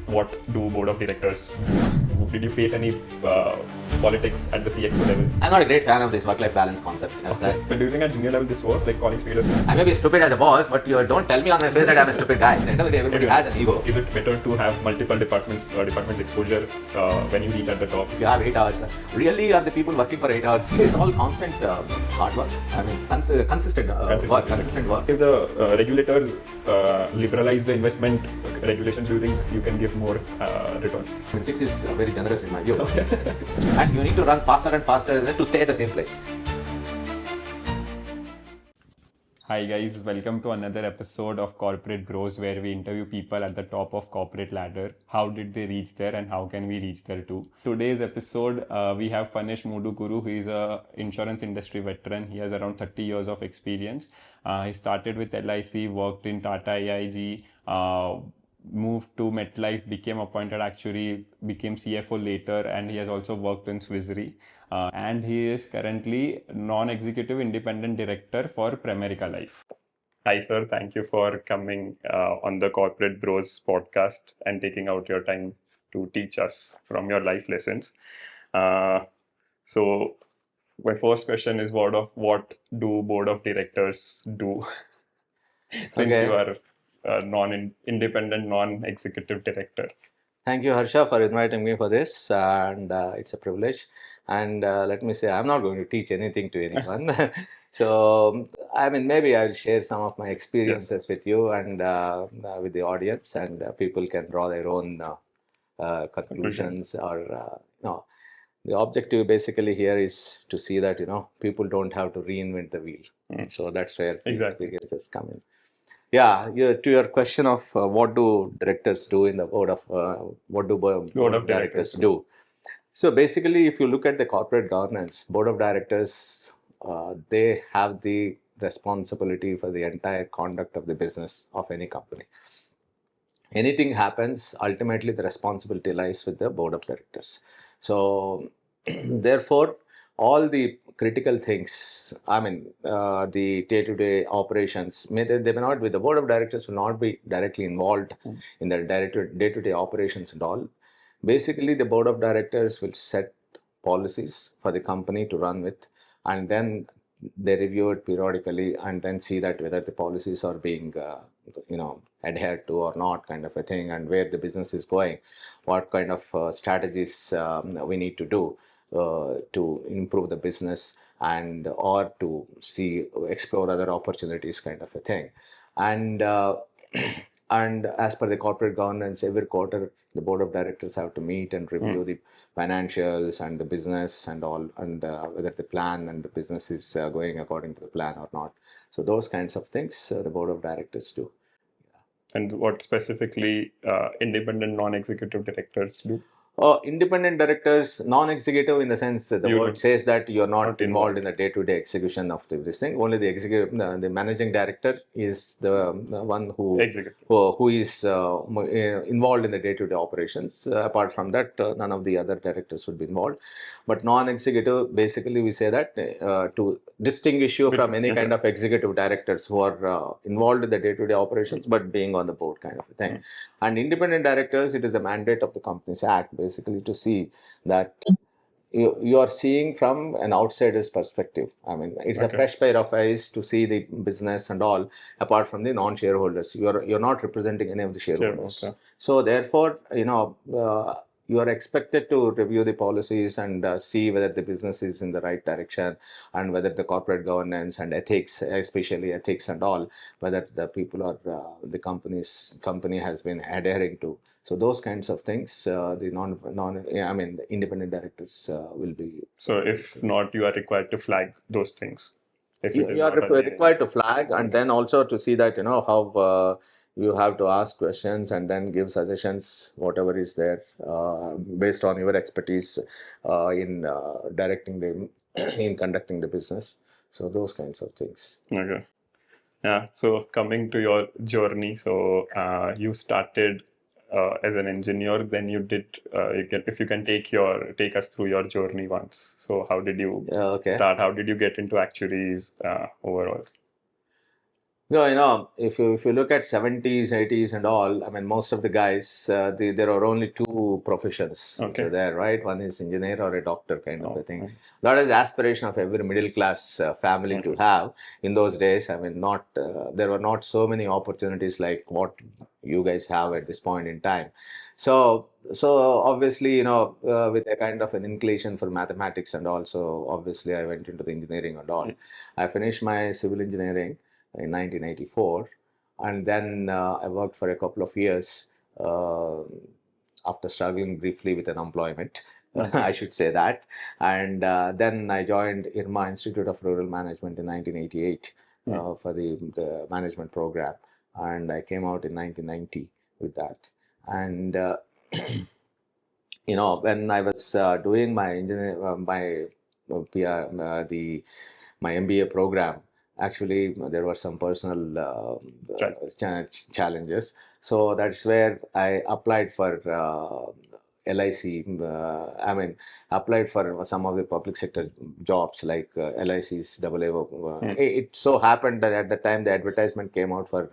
what do board of directors do? Did you face any politics at the CXO level? I'm not a great fan of this work-life balance concept. Okay. But do you think at junior level this works, like calling spade a spade? I may be stupid as a boss, but you don't tell me on my face that I'm a stupid guy. At the end of the day, everybody has an ego. Is it better to have multiple departments exposure when you reach at the top? You have 8 hours. Really, are the people working for 8 hours? It's all constant hard work. I mean, consistent work. If the regulators liberalize the investment regulations, do you think you can give more return? 6 is very generous in my view. Okay. And you need to run faster and faster to stay at the same place. Hi guys, welcome to another episode of Corporate Bros, where we interview people at the top of corporate ladder. How did they reach there and how can we reach there too? Today's episode, we have Phanesh Modukuru, who is a insurance industry veteran. He has around 30 years of experience. He started with LIC, worked in Tata AIG, moved to Metlife, became Appointed Actuary, became CFO later, and he has also worked in Swiss Re. And he is currently non-executive independent director for Pramerica Life. Hi sir, thank you for coming on the Corporate Bros podcast and taking out your time to teach us from your life lessons. So my first question is, what do board of directors do? Since you are non-independent, non-executive director. Thank you, Harsha, for inviting me for this, and it's a privilege. And let me say, I'm not going to teach anything to anyone. So, I mean, maybe I'll share some of my experiences with you and with the audience, and people can draw their own conclusions. Or no, the objective basically here is to see that people don't have to reinvent the wheel. So that's where the experiences come in. Yeah, to your question of what do directors do in the board of board of directors do? So basically, if you look at the corporate governance, board of directors, they have the responsibility for the entire conduct of the business of any company. Anything happens, ultimately the responsibility lies with the board of directors. So therefore, all the critical things, I mean, the day-to-day operations, they may not be, the board of directors will not be directly involved in the day-to-day operations and all. Basically, the board of directors will set policies for the company to run with, and then they review it periodically and then see that whether the policies are being, adhered to or not, kind of a thing, and where the business is going, what kind of strategies we need to do to improve the business and or to explore other opportunities, kind of a thing. And and as per the corporate governance, every quarter the board of directors have to meet and review the financials and the business and all, and whether the plan and the business is going according to the plan or not. So those kinds of things the board of directors do. And what specifically independent non-executive directors do? Independent directors, non-executive in the sense that the word says that you're not involved in the day-to-day execution of this thing. Only the executive, the managing director is the one who is involved in the day-to-day operations. Apart from that, none of the other directors would be involved. But non-executive, basically we say that to distinguish you from any kind of executive directors who are involved in the day-to-day operations but being on the board, kind of a thing. And independent directors, it is a mandate of the Companies Act basically to see that you are seeing from an outsider's perspective. I mean, it's a fresh pair of eyes to see the business and all, apart from the non-shareholders. You're not representing any of the shareholders. So therefore, you are expected to review the policies and see whether the business is in the right direction, and whether the corporate governance and ethics, especially ethics and all, whether the people are the company has been adhering to. So those kinds of things, the the independent directors will be. So if not, you are required to flag those things. You are required to flag, and then also to see that how. You have to ask questions and then give suggestions, whatever is there, based on your expertise in in conducting the business. So those kinds of things. Okay. Yeah. So coming to your journey, so you started as an engineer, then you did. If you can take us through your journey once. So how did you start? How did you get into actuaries overall? No, if you look at 70s, 80s, and all, I mean, most of the guys, there are only two professions which Okay. are there, right? One is engineer or a doctor, kind of Oh, a thing. okay. That is the aspiration of every middle class family to Okay. have in those days. I mean, not there were not so many opportunities like what you guys have at this point in time. So obviously, with a kind of an inclination for mathematics, and also obviously I went into the engineering and all. I finished my civil engineering in 1984, and then I worked for a couple of years uh, after struggling briefly with unemployment. Okay. I should say that. And then I joined IRMA, Institute of Rural Management, in 1988 for the management program, and I came out in 1990 with that. And when I was doing my engineer, my PR, my MBA program, actually there were some personal challenges. So that's where I applied for LIC. I mean, applied for some of the public sector jobs like LIC's AAO. It so happened that at the time the advertisement came out for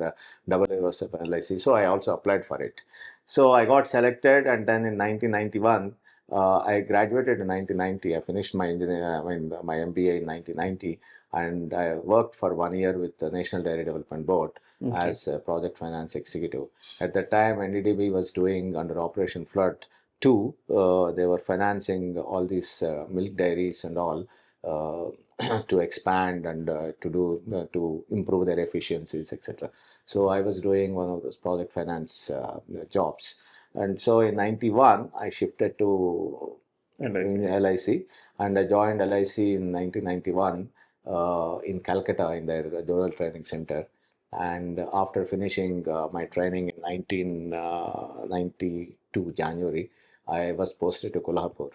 AAO of LIC, so I also applied for it. So I got selected, and then in 1991, I graduated in 1990. I finished my my MBA in 1990, and I worked for 1 year with the National Dairy Development Board as a project finance executive. At the time, NDDB was doing under Operation Flood 2. They were financing all these milk dairies and all. To expand and to improve their efficiencies, etc. So I was doing one of those project finance jobs, and so in 91 I shifted to LIC, and I joined LIC in 1991 in Calcutta in their Journal Training Center. And after finishing my training in 1992 January, I was posted to Kolhapur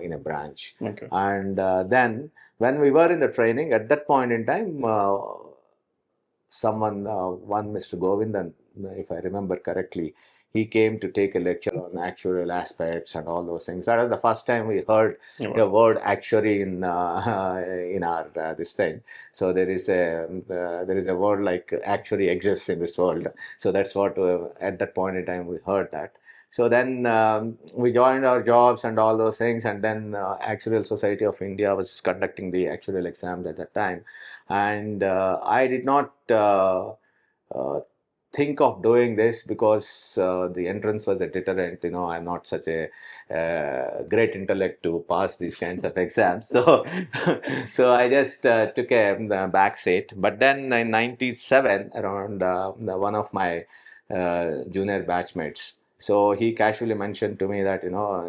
in a branch. Okay. And then when we were in the training, at that point in time, one Mr. Govindan, if I remember correctly, he came to take a lecture on actuarial aspects and all those things. That was the first time we heard the word actuary in in our this thing. So there is a word like actuary exists in this world. So that's what at that point in time we heard that. So then we joined our jobs and all those things, and then Actuarial Society of India was conducting the actuarial exams at that time, and I did not uh, think of doing this because the entrance was a deterrent. I'm not such a great intellect to pass these kinds of exams, so so I just took a back seat. But then in '97, around one of my junior batchmates. So he casually mentioned to me that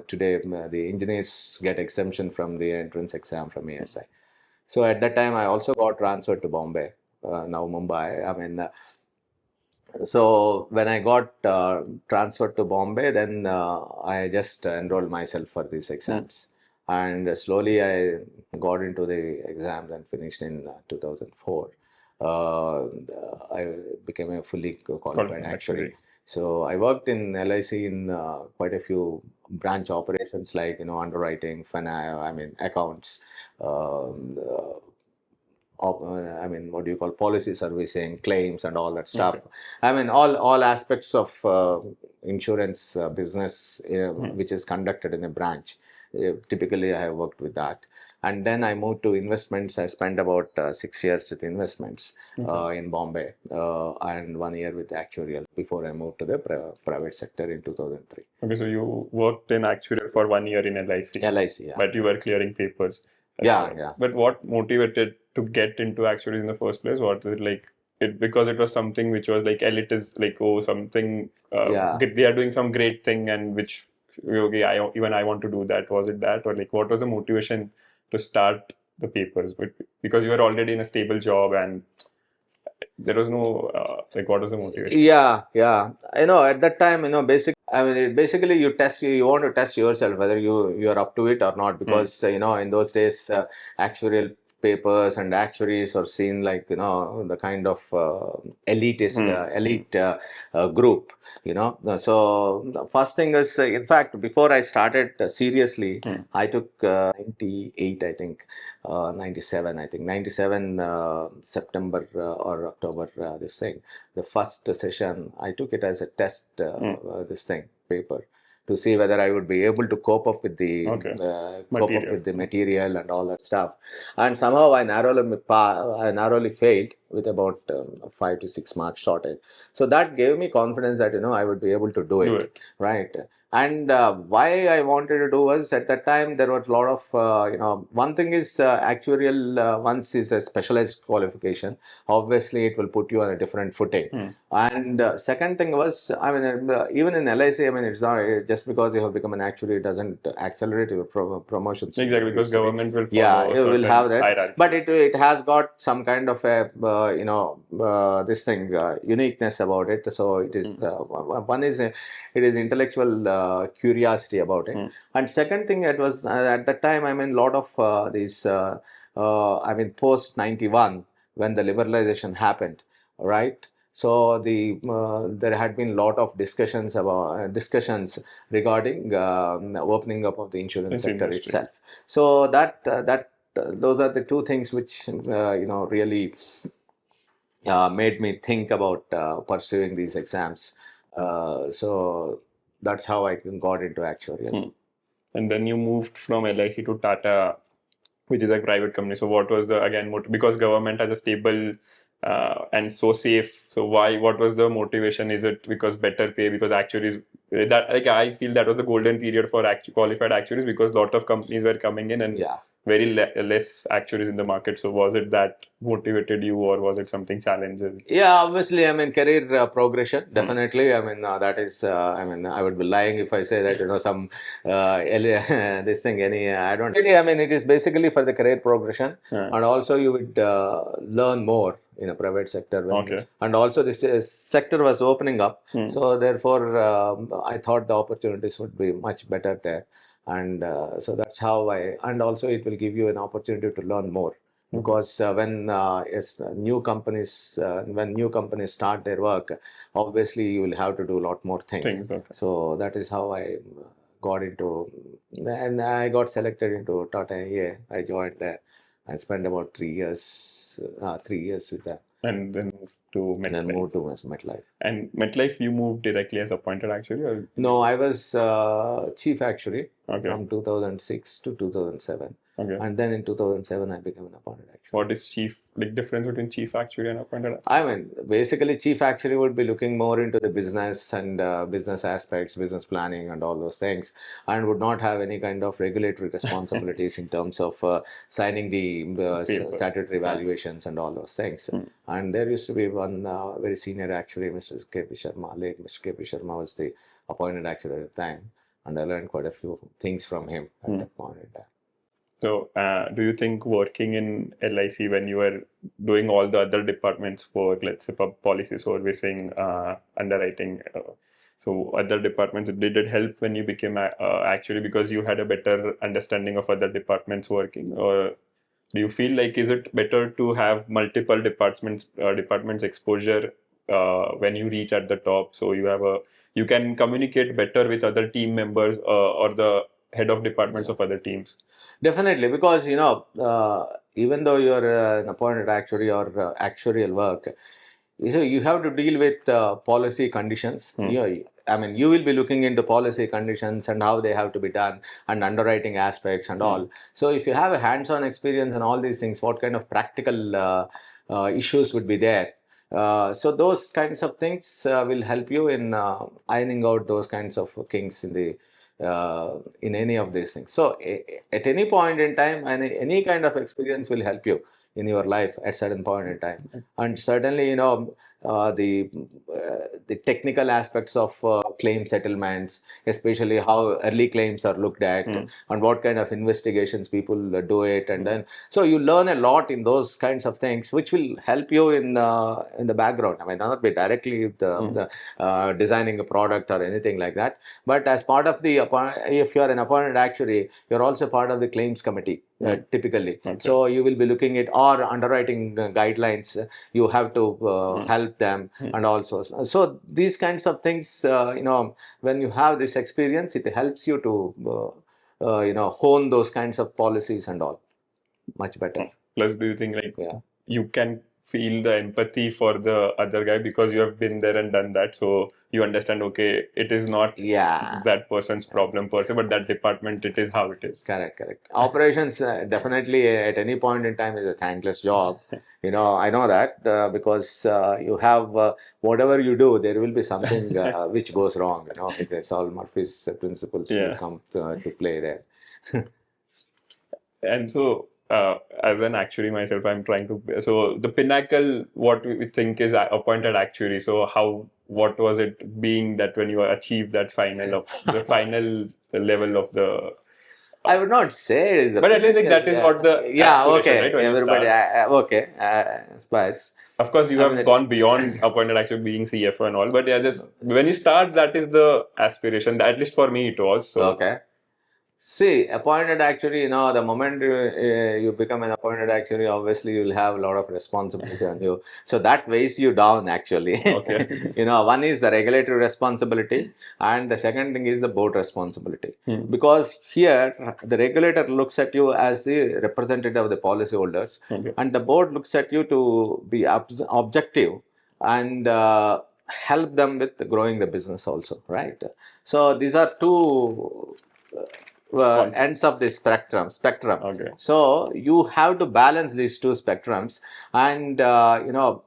today the engineers get exemption from the entrance exam from ASI. So at that time, I also got transferred to Bombay, now Mumbai. I mean, so when I got transferred to Bombay, then I just enrolled myself for these exams, and slowly I got into the exams and finished in 2004. I became a fully qualified actuary. So I worked in LIC in quite a few branch operations like underwriting, accounts, what do you call policy servicing, claims, and all that stuff. Okay. I mean, all aspects of insurance business which is conducted in a branch. Typically, I have worked with that. And then I moved to investments. I spent about 6 years with investments in Bombay and 1 year with actuarial before I moved to the private sector in 2003. Okay, so you worked in actuarial for 1 year in LIC. LIC, yeah. But you were clearing papers. Yeah. But what motivated to get into actuaries in the first place? What was it like? Because it was something which was like elitist, like something. They are doing some great thing, and which okay, I want to do that. Was it that, or like what was the motivation to start the papers? But because you were already in a stable job and there was no what was the motivation? Yeah. At that time, basically you want to test yourself whether you are up to it or not, because in those days actuarial papers and actuaries are seen like, the kind of elitist, elite group, So the first thing is, in fact, before I started seriously, I took 98, I think, 97, I think, 97 September or October, this thing. The first session, I took it as a test, this thing, paper, to see whether I would be able to cope up with the material and all that stuff. And somehow I narrowly failed with about 5 to 6 marks shortage. So that gave me confidence that I would be able to do it, right? And why I wanted to do was, at that time there was a lot of one thing is, actuarial once is a specialized qualification. Obviously, it will put you on a different footing. And second thing was, I mean, even in LIC, I mean, it's not just because you have become an actuary, it doesn't accelerate your promotions. Exactly, because government will follow. Yeah, it will have that, hierarchy. But it has got some kind of a this thing, uniqueness about it. So it is one is it is intellectual curiosity about it, and second thing, it was at that time, I mean, lot of these I mean, post 91, when the liberalization happened, right? So there had been a lot of discussions regarding opening up of the insurance sector itself. So those are the two things which really made me think about pursuing these exams. So that's how I got into actuarial. And then you moved from LIC to Tata, which is a private company. So what was the, again, because government has a stable and so safe. So what was the motivation? Is it because better pay? Because actuaries, that, like, I feel that was the golden period for qualified actuaries, because a lot of companies were coming in and very less actuaries in the market. So was it that motivated you, or was it something challenging? Yeah, obviously, I mean, career progression, definitely. I mean, that is, I mean, I would be lying if I say that, some, this thing, I don't really, I mean, it is basically for the career progression. And also you would learn more in a private sector. And also this sector was opening up. So therefore, I thought the opportunities would be much better there. And so that's how and also it will give you an opportunity to learn more. Because when new companies start their work, obviously you will have to do a lot more things. So that is how I got into, and I got selected into Tata AIA. I joined there and spent about 3 years with them. And then moved to Metlife. And then moved to Metlife. And Metlife, you moved directly as appointed actuary? Or? No, I was chief actuary from 2006 to 2007. And then in 2007, I became an appointed actuary. What is difference between chief actuary and appointed actuary? I mean, basically, chief actuary would be looking more into the business and business aspects, business planning, and all those things, and would not have any kind of regulatory responsibilities in terms of signing the statutory valuations and all those things. And there used to be one very senior actuary, Mr. K.P. Sharma. Late Mr. K.P. Sharma was the appointed actuary at the time, and I learned quite a few things from him at that point in time. So, do you think working in LIC, when you were doing all the other departments for, let's say, policy servicing, underwriting, so other departments, did it help when you became actuary, because you had a better understanding of other departments working? Or do you feel like, is it better to have multiple departments exposure when you reach at the top, so you can communicate better with other team members or the head of departments of other teams? Definitely, because even though you're an appointed actuary or actuarial work, so you have to deal with policy conditions. I mean, you will be looking into policy conditions and how they have to be done, and underwriting aspects and all. So if you have a hands-on experience and all these things, what kind of practical issues would be there? So those kinds of things will help you in ironing out those kinds of kinks in any of these things. So at any point in time, any kind of experience will help you in your life at certain point in time. And certainly, the technical aspects of claim settlements, especially how early claims are looked at, and what kind of investigations people do it, and then so you learn a lot in those kinds of things, which will help you in the background. I mean, not be directly designing a product or anything like that, but as part of if you are an appointed actuary, you're also part of the claims committee. typically. Okay. So you will be looking at or underwriting guidelines. You have to help them, and also so these kinds of things. When you have this experience, it helps you to hone those kinds of policies and all much better. Plus, do you think you can feel the empathy for the other guy because you have been there and done that, so you understand, okay, it is not that person's problem per se, but that department, it is how it is. Correct. Operations definitely at any point in time is a thankless job. I know that because you have whatever you do, there will be something which goes wrong. It's all Murphy's principles will come to play there. And so, as an actuary myself, I'm trying to. So the pinnacle, what we think is appointed actuary. So what was it being that when you achieved that the final level of the? I would not say it is, but at least that is what the okay. Right, when everybody, okay, Spice. Of course, you have gone beyond appointed actuary being CFO and all, but just when you start, that is the aspiration. At least for me, it was. So okay. See, appointed actuary, the moment you become an appointed actuary, obviously you'll have a lot of responsibility on you. So that weighs you down, actually. Okay. One is the regulatory responsibility, and the second thing is the board responsibility. Because here, the regulator looks at you as the representative of the policyholders, and the board looks at you to be objective and help them with growing the business also, right? So these are two ends of the spectrum. Okay. So you have to balance these two spectrums, and how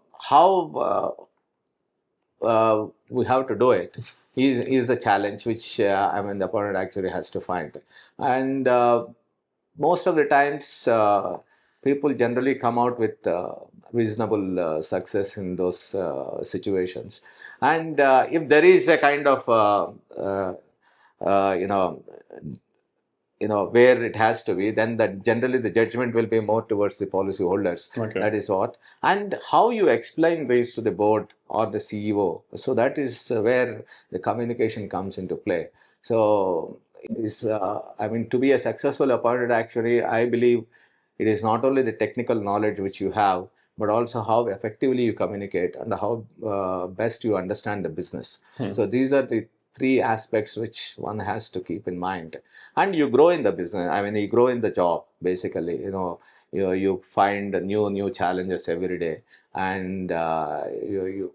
we have to do it is the challenge which the appointed actuary has to find. And most of the times, people generally come out with reasonable success in those situations. And if there is a kind of where it has to be, then that generally the judgment will be more towards the policyholders. Okay. That is what. And how you explain this to the board or the CEO. So that is where the communication comes into play. So it is, to be a successful appointed actuary, I believe it is not only the technical knowledge which you have, but also how effectively you communicate and how best you understand the business. So these are the three aspects which one has to keep in mind. And you grow in the business. You grow in the job, basically. You find new challenges every day, and you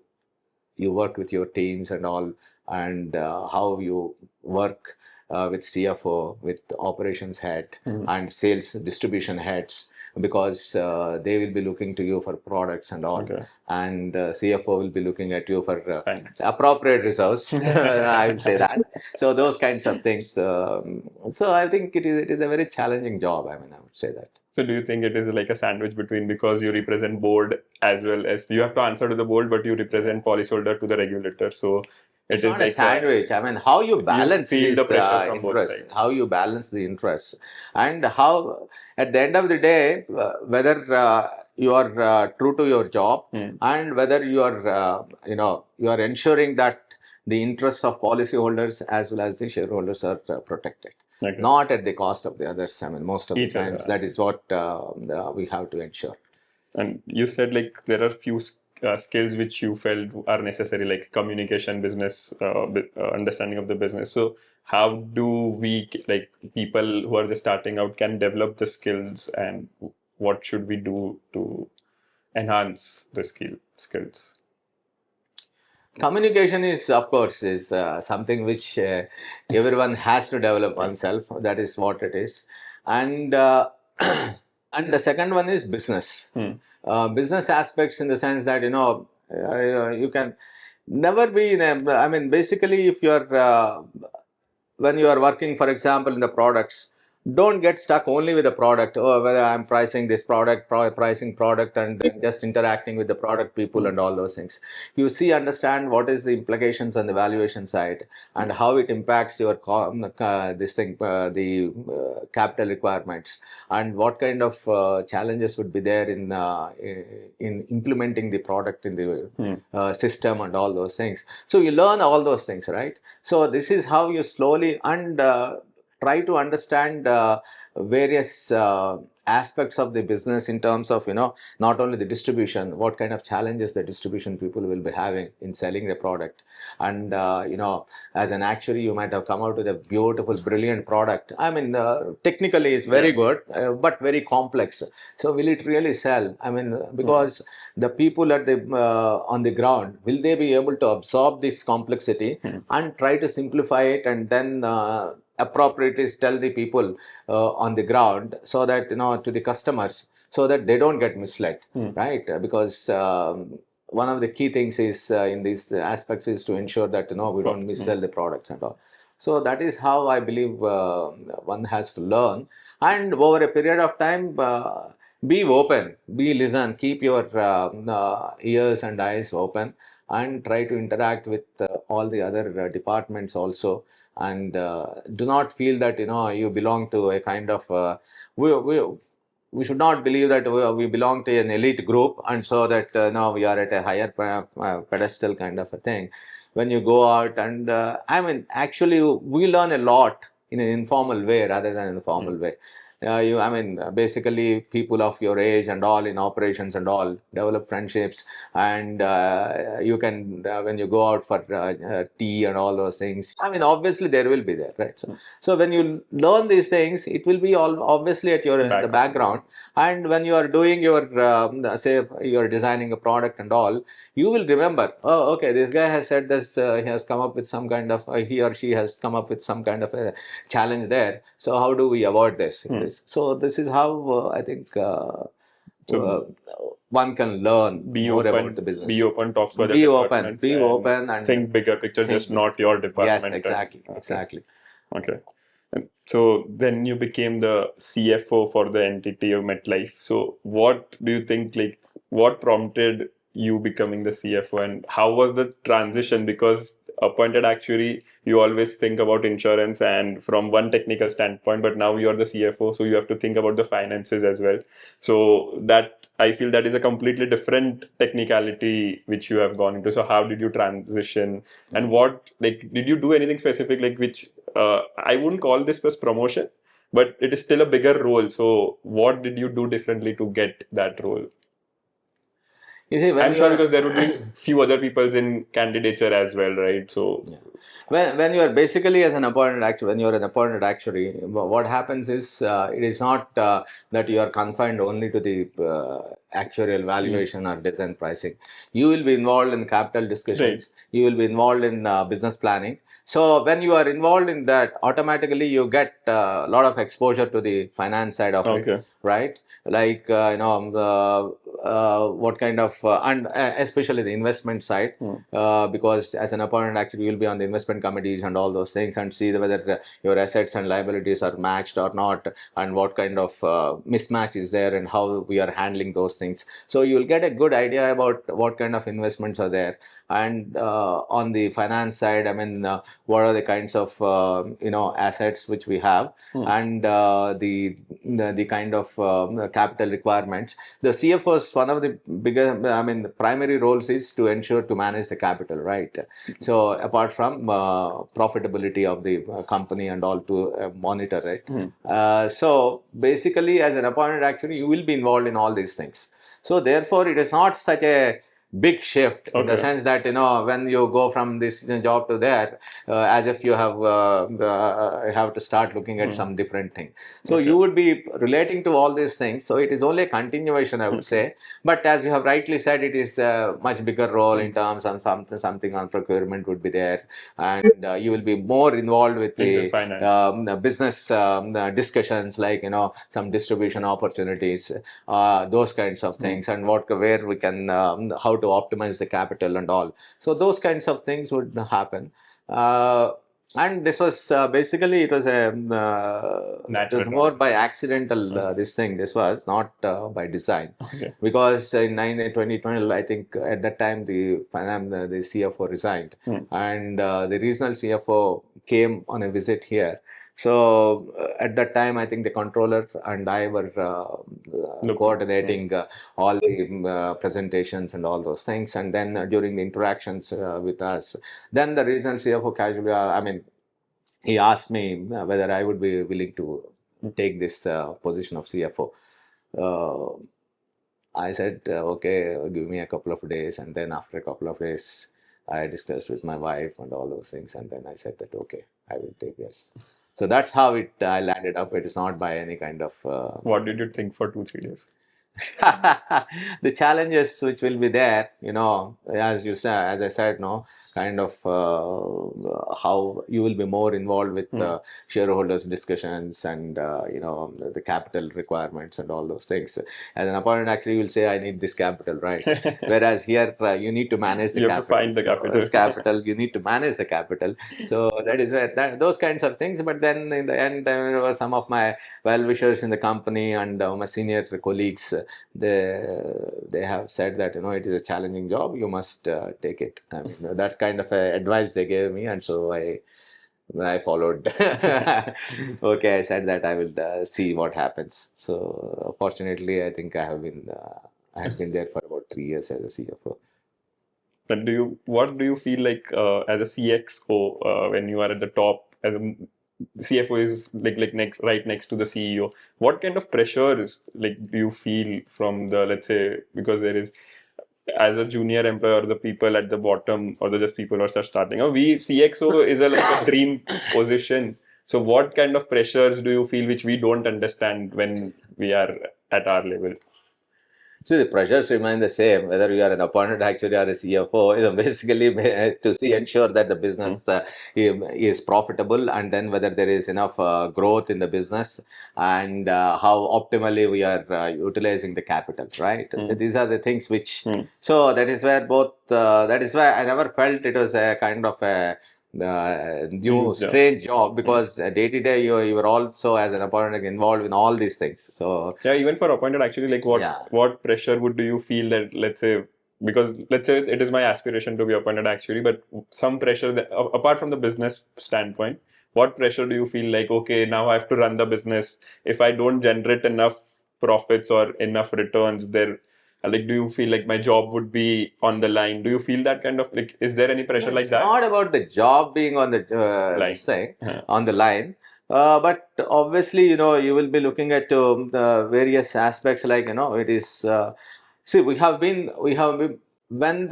work with your teams and all, and how you work with CFO, with operations head, and sales distribution heads, because they will be looking to you for products and all. Okay. And CFO will be looking at you for appropriate resource. I would say that. So those kinds of things. So I think it is a very challenging job. I would say that. So do you think it is like a sandwich between, because you represent board as well as you have to answer to the board, but you represent policyholder to the regulator? So it's not like a sandwich. How you balance these interests, how you balance the interests, and how at the end of the day, whether you are true to your job, and whether you are you are ensuring that the interests of policyholders as well as the shareholders are protected. Okay. Not at the cost of the others. Most of the times that is what we have to ensure. And you said there are few skills which you felt are necessary, like communication, business, understanding of the business. So how do we, people who are just starting out, can develop the skills, and what should we do to enhance the skills? Communication is, of course, something which everyone has to develop oneself. That is what it is. And and the second one is business. Business aspects, in the sense that you can never be in a, basically, if you're when you are working, for example, in the products, don't get stuck only with the product. Oh, whether I'm pricing this product, pricing product, and then just interacting with the product people and all those things. You understand what is the implications on the valuation side, and how it impacts your the capital requirements, and what kind of challenges would be there in implementing the product in the system and all those things. So you learn all those things, right? So this is how you slowly and try to understand various aspects of the business in terms of, not only the distribution, what kind of challenges the distribution people will be having in selling the product. And, as an actuary, you might have come out with a beautiful, brilliant product. I mean, technically it's very good, but very complex. So will it really sell? I mean, because the people at the on the ground, will they be able to absorb this complexity and try to simplify it, and then appropriately tell the people on the ground, so that, to the customers, so that they don't get misled, right? Because one of the key things is in these aspects is to ensure that, we don't missell the products and all. So that is how I believe one has to learn, and over a period of time, be open, be listen, keep your ears and eyes open, and try to interact with all the other departments also. And do not feel that, you belong to a kind of we, we we should not believe that we belong to an elite group, and so that now we are at a higher pedestal kind of a thing. When you go out, and I mean, actually we learn a lot in an informal way rather than in a formal way. I mean, basically people of your age and all in operations and all develop friendships, and you can, when you go out for tea and all those things, I mean, obviously there will be there, right? So when you learn these things, it will be all obviously at your the background. And when you are doing your say you're designing a product and all, you will remember, oh, okay, this guy has said this, he has come up with some kind of he or she has come up with some kind of a challenge there, so how do we avoid this? So this is how I think one can learn more about the business. Be open, talk to other departments, be open, and think bigger picture, just not your department. Yes, exactly, exactly. Okay. So then you became the CFO for the entity of Metlife. So what do you think, like, what prompted you becoming the CFO, and how was the transition? Because appointed actuary, you always think about insurance and from one technical standpoint, but now you're the CFO, so you have to think about the finances as well. So that, I feel, that is a completely different technicality which you have gone into. So how did you transition, and what, like, did you do anything specific, like, which I wouldn't call this as promotion, but it is still a bigger role. So what did you do differently to get that role? You see, I'm sure because there would be few other people's in candidature as well, right? So when you are basically as an appointed actuary, when you are an appointed actuary, what happens is it is not that you are confined only to the actuarial valuation or design pricing. You will be involved in capital discussions. You will be involved in business planning. So when you are involved in that, automatically you get a lot of exposure to the finance side of it, right? Like what kind of and especially the investment side, because as an appointed actuary you will be on the investment committees and all those things, and see whether your assets and liabilities are matched or not, and what kind of mismatch is there, and how we are handling those things. So you will get a good idea about what kind of investments are there. And on the finance side, I mean, what are the kinds of assets which we have, and the kind of capital requirements. The CFO's one of the bigger, I mean, the primary roles is to ensure to manage the capital, right? So apart from profitability of the company and all, to monitor, right? So basically, as an appointed actuary, you will be involved in all these things. So therefore, it is not such a big shift in the sense that, when you go from this job to there, as if you have to start looking at some different thing. So you would be relating to all these things. So it is only a continuation, I would say. But as you have rightly said, it is a much bigger role in terms of something on procurement would be there, and you will be more involved with the business discussions, like some distribution opportunities, those kinds of things, and where we can how to optimize the capital and all. So those kinds of things would happen. And this was basically, it was a it was more by accidental this thing. This was not by design, because in 2012, I think at that time the CFO resigned, and the regional CFO came on a visit here. So at that time, I think the controller and I were coordinating all the presentations and all those things. And then during the interactions with us, then the regional CFO casually, I mean, he asked me whether I would be willing to take this position of CFO. I said, okay, give me a couple of days. And then after a couple of days, I discussed with my wife and all those things. And then I said that, okay, I will take this. So that's how it landed up. It is not by any kind of. What did you think for 2 3 days? The challenges which will be there, as you said, as I said, no, kind of how you will be more involved with shareholders discussions and the capital requirements and all those things. As an appointed actuary, you will say, I need this capital, right? Whereas here you need to manage the You capital. have to find the capital. Capital, you need to manage the capital. So that is where those kinds of things. But then in the end, there were some of my well-wishers in the company and my senior colleagues. They have said that it is a challenging job, you must take it. I mean, that kind of advice they gave me, and so I followed. Okay, I said that I will see what happens. So fortunately, I think I have been there for about 3 years as a CFO. But what do you feel like as a CXO when you are at the top? As a CFO is right next to the CEO. What kind of pressures do you feel from the, let's say, because there is, as a junior employee or the people at the bottom or the just people who are just starting? We CXO is like a dream position. So what kind of pressures do you feel which we don't understand when we are at our level? See, the pressures remain the same, whether you are an appointed actuary or a CFO, basically to ensure that the business is profitable, and then whether there is enough growth in the business, and how optimally we are utilizing the capital, right? So these are the things which, so that is where that is why I never felt it was a kind of a new strange job, because day to day you were also as an appointed involved in all these things. So yeah, even for appointed actually, like what pressure do you feel that, let's say, because let's say it is my aspiration to be appointed actuary, but some pressure that, apart from the business standpoint, what pressure do you feel like, okay, now I have to run the business. If I don't generate enough profits or enough returns there, do you feel like my job would be on the line? Do you feel that kind of, is there any pressure like that? It's not about the job being on the line. on the line. But obviously, you will be looking at the various aspects, like, it is, see, we have been, when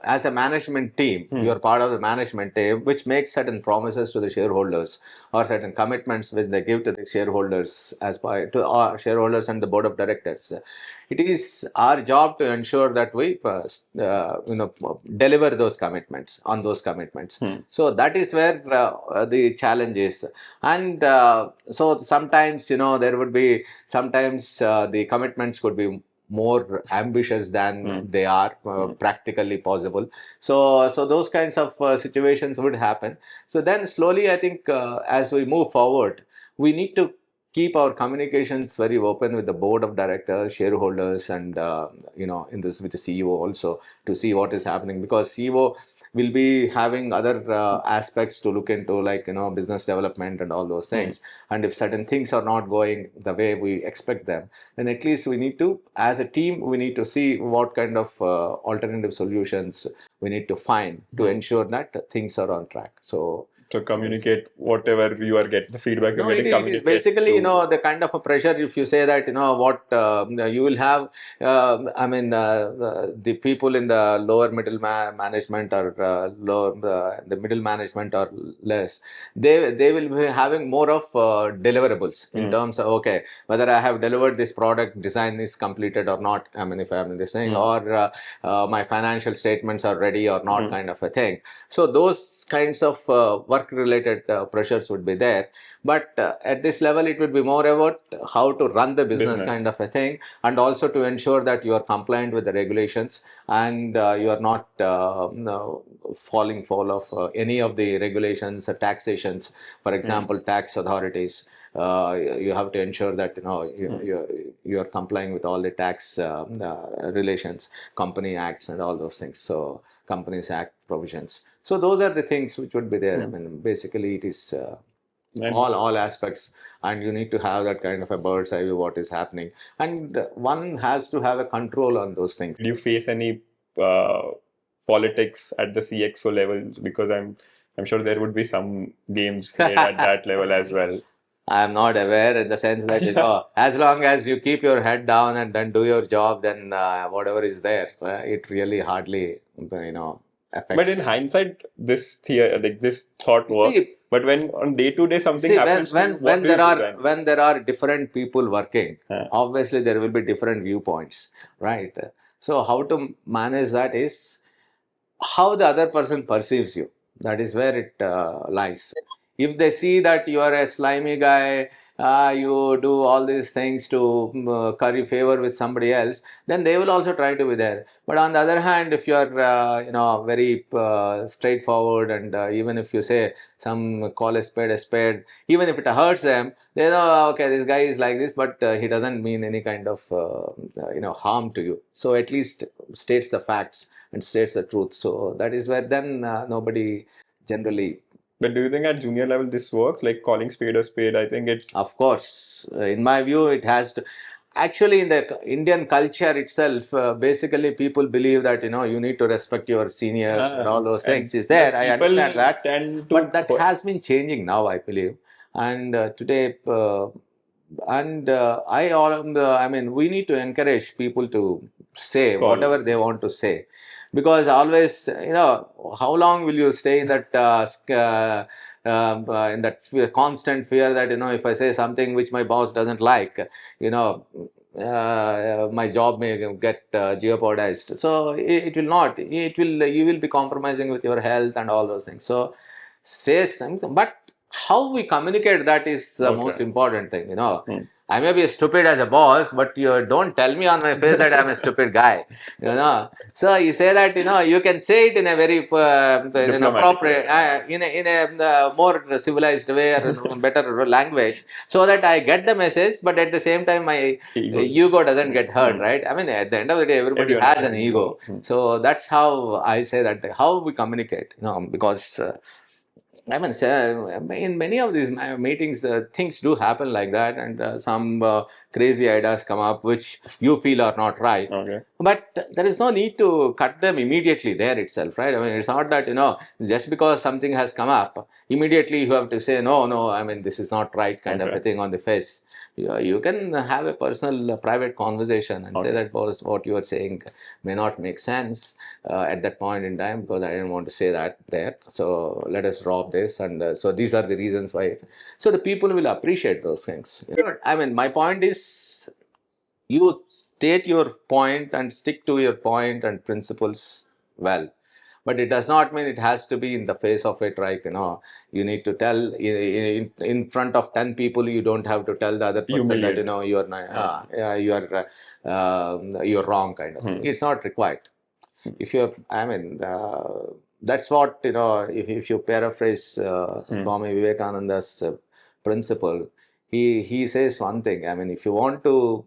as a management team, you are part of the management team, which makes certain promises to the shareholders or certain commitments which they give to the shareholders to our shareholders and the board of directors. It is our job to ensure that we deliver those commitments on those commitments. So that is where the challenge is. And so sometimes there would be the commitments could be more ambitious than they are practically possible. So those kinds of situations would happen. So then slowly, I think, as we move forward, we need to keep our communications very open with the board of directors, shareholders, and in this with the CEO also, to see what is happening, because CEO will be having other aspects to look into, like business development and all those things. And if certain things are not going the way we expect them, then at least we need to, as a team, we need to see what kind of alternative solutions we need to find to ensure that things are on track. So communicate whatever you are getting, the feedback you're getting. It is basically, the kind of a pressure. If you say that, what you will have, the people in the lower middle management, or the middle management, or less, they will be having more of deliverables in terms of, okay, whether I have delivered this product, design is completed or not. I mean, if I'm saying, or my financial statements are ready or not, kind of a thing. So those kinds of work-related pressures would be there. But at this level, it would be more about how to run the business kind of a thing, and also to ensure that you are compliant with the regulations, and you are not falling foul of any of the regulations or taxations. For example, tax authorities. You have to ensure that you are complying with all the tax relations, company acts, and all those things. So Companies Act provisions. So those are the things which would be there. I mean, basically, it is all aspects, and you need to have that kind of a bird's eye view what is happening, and one has to have a control on those things. Do you face any politics at the CXO level? Because I'm sure there would be some games played at that level as well. I'm not aware in the sense that, as long as you keep your head down and then do your job, then whatever is there, it really hardly, affects. But in hindsight, this thought works. See, But when on day to day something see, happens to you, what do you do then? when there are different people working, Huh. obviously there will be different viewpoints, right? So how to manage that is how the other person perceives you. That is where it lies. If they see that you are a slimy guy, you do all these things to curry favor with somebody else, then they will also try to be there. But on the other hand, if you are, very straightforward, and even if you say call a spade, even if it hurts them, they know, okay, this guy is like this, but he doesn't mean any kind of, harm to you. So at least states the facts and states the truth. So that is where then nobody generally. But do you think at junior level this works? Like calling spade a spade, I think it. Of course, in my view, it has to. Actually, in the Indian culture itself, basically people believe that you need to respect your seniors and all those things. Is there? I understand that, but that has been changing now, I believe. And today, I mean, we need to encourage people to say whatever they want to say, because always, how long will you stay in that in that constant fear that if I say something which my boss doesn't like, my job may get jeopardized. So it will not. It will. You will be compromising with your health and all those things. So say something, but how we communicate, that is the most important thing. I may be stupid as a boss, but you don't tell me on my face that I'm a stupid guy. So you say that you can say it in a very appropriate, in a more civilized way or better language, so that I get the message, but at the same time my ego doesn't get hurt, right? I mean, at the end of the day, everybody has an ego. So that's how I say that how we communicate. Because. I mean, in many of these meetings, things do happen like that, and some crazy ideas come up which you feel are not right. Okay. But there is no need to cut them immediately there itself, right? I mean, it's not that, just because something has come up, immediately you have to say, no, I mean, this is not right kind of a thing on the face. You can have a personal, private conversation and say that what you are saying may not make sense at that point in time, because I didn't want to say that there. So let us drop this. And so these are the reasons why. So the people will appreciate those things. I mean, my point is, you state your point and stick to your point and principles well. But it does not mean it has to be in the face of it, right? You need to tell in front of 10 people. You don't have to tell the other person that you are you're wrong, kind of. It's not required. If you're, I mean, that's what if you paraphrase Swami Vivekananda's principle, he says one thing. I mean, if you want to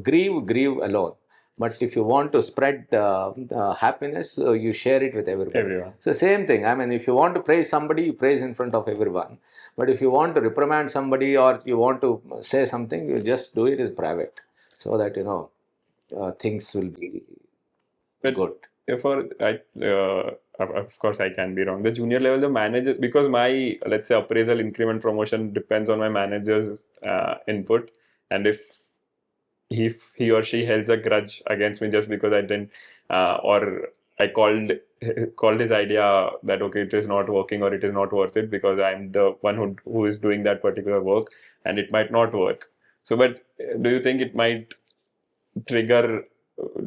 grieve alone. But if you want to spread happiness, you share it with everybody. So same thing. I mean, if you want to praise somebody, you praise in front of everyone. But if you want to reprimand somebody or you want to say something, you just do it in private, so that things will be good. Of course, I can be wrong. The junior level, the managers, because my, let's say, appraisal, increment, promotion depends on my manager's input, and if he or she holds a grudge against me just because I didn't, or I called his idea that okay, it is not working or it is not worth it because I'm the one who is doing that particular work, and it might not work. So, but do you think it might trigger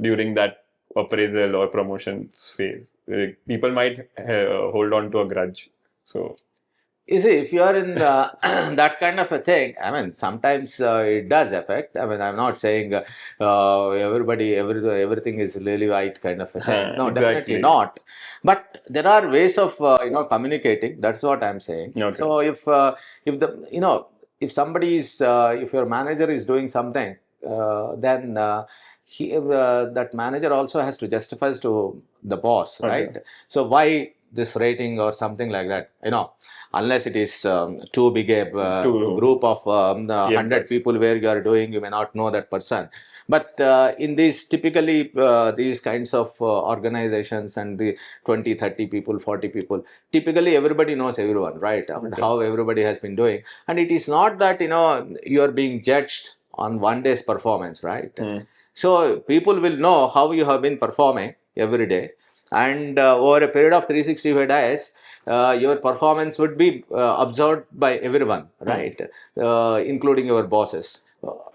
during that appraisal or promotion phase? People might hold on to a grudge. So. You see, if you are in that kind of a thing, I mean, sometimes it does affect. I mean, I'm not saying everything is lily white kind of a thing. No, definitely not. But there are ways of communicating. That's what I'm saying. Okay. So if somebody is if your manager is doing something, then that manager also has to justify to the boss, right? So why this rating or something like that, unless it is too big a group of 100 people where you are doing, you may not know that person. But in these typically these kinds of organizations and the 20, 30 people, 40 people, typically everybody knows everyone, right? And how everybody has been doing. And it is not that, you are being judged on one day's performance, right? So people will know how you have been performing every day. And over a period of 365 days, your performance would be observed by everyone, right? Including your bosses,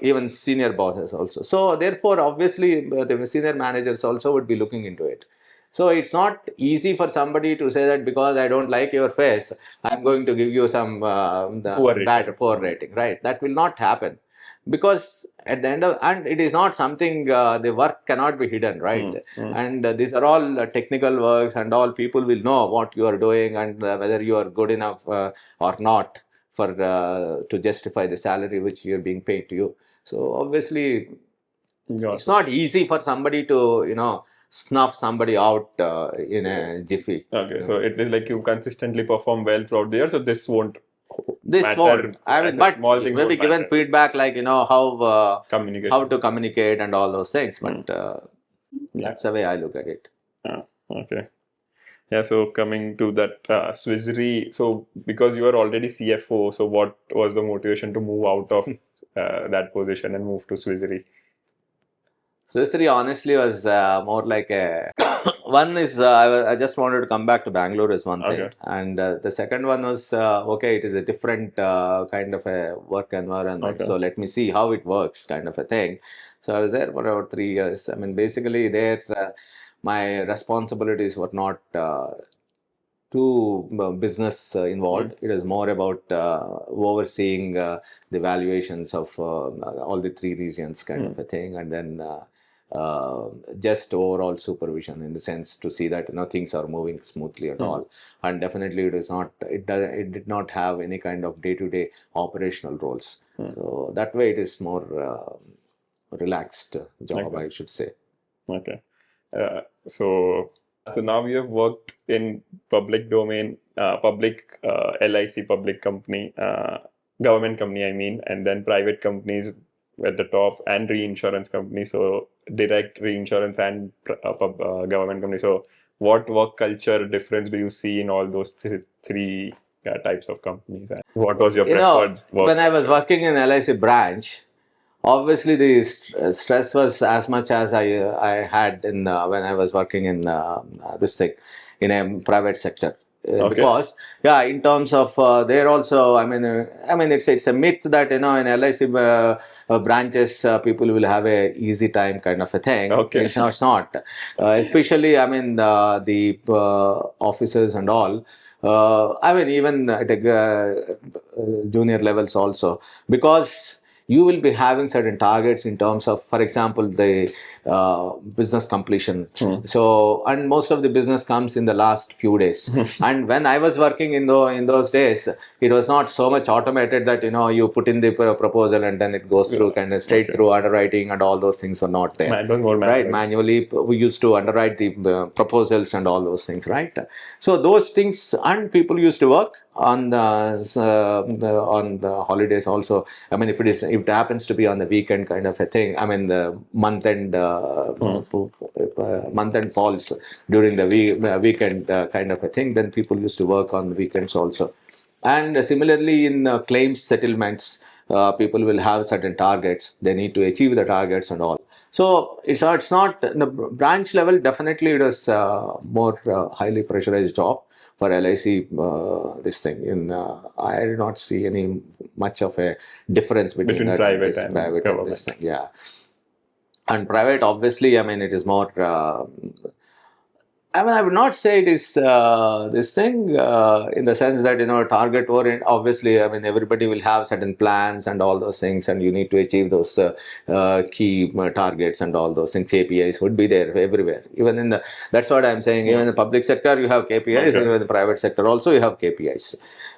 even senior bosses also. So therefore, obviously, the senior managers also would be looking into it. So it's not easy for somebody to say that because I don't like your face, I'm going to give you some poor rating, right? That will not happen. Because at the end of, and it is not something, the work cannot be hidden, right? And these are all technical works, and all people will know what you are doing and whether you are good enough or not for to justify the salary which you are being paid to you. So obviously, it's not easy for somebody to snuff somebody out in a jiffy. Okay, so it is like you consistently perform well throughout the year, so this won't matter. I mean, but maybe given feedback like how to communicate and all those things. But that's the way I look at it. Okay. Yeah, so coming to that Swiss so because you are already CFO, so what was the motivation to move out of that position and move to Swiss Swiss honestly was more like a one is I just wanted to come back to Bangalore is one thing, and the second one was okay, it is a different kind of a work environment, so let me see how it works, kind of a thing. So I was there for about 3 years. I mean, basically there my responsibilities were not too business involved. It is more about overseeing the valuations of all the 3 regions, kind of a thing, and then just overall supervision in the sense to see that things are moving smoothly at all. And definitely it is not, it did not have any kind of day-to-day operational roles. So that way it is more relaxed job, I should say. Okay. So now you have worked in public domain, public LIC, public company, government company, I mean, and then private companies at the top, and reinsurance company. So direct reinsurance and government company. So what work culture difference do you see in all those three types of companies? And what was your preferred work? When I was working in LIC branch, obviously the stress was as much as I had in when I was working in this thing in a private sector. Because in terms of there also, I mean it's a myth that in LIC branches people will have a easy time, kind of a thing. It's not. Especially, I mean, the officers and all. I mean, even at junior levels also, because you will be having certain targets in terms of, for example, the business completion. So, and most of the business comes in the last few days. And when I was working in those days, it was not so much automated that you put in the proposal and then it goes through kind of straight through underwriting, and all those things were not there. Right? Manually, we used to underwrite the proposals and all those things, right? So those things, and people used to work on the holidays also. I mean, if it happens to be on the weekend, kind of a thing. I mean, the month end falls during the weekend, kind of a thing. Then people used to work on the weekends also. And similarly, in claims settlements, people will have certain targets. They need to achieve the targets and all. So it's not the branch level. Definitely, it is more highly pressurized job for LIC. This thing in I do not see any much of a difference between that private and government. This thing. Yeah, and private, obviously, I mean, it is more. I mean, I would not say it is this thing in the sense that, target oriented. Obviously, I mean, everybody will have certain plans and all those things, and you need to achieve those key targets and all those things. KPIs would be there everywhere. Even in that's what I'm saying. Even in the public sector, you have KPIs. Even in the private sector, also you have KPIs.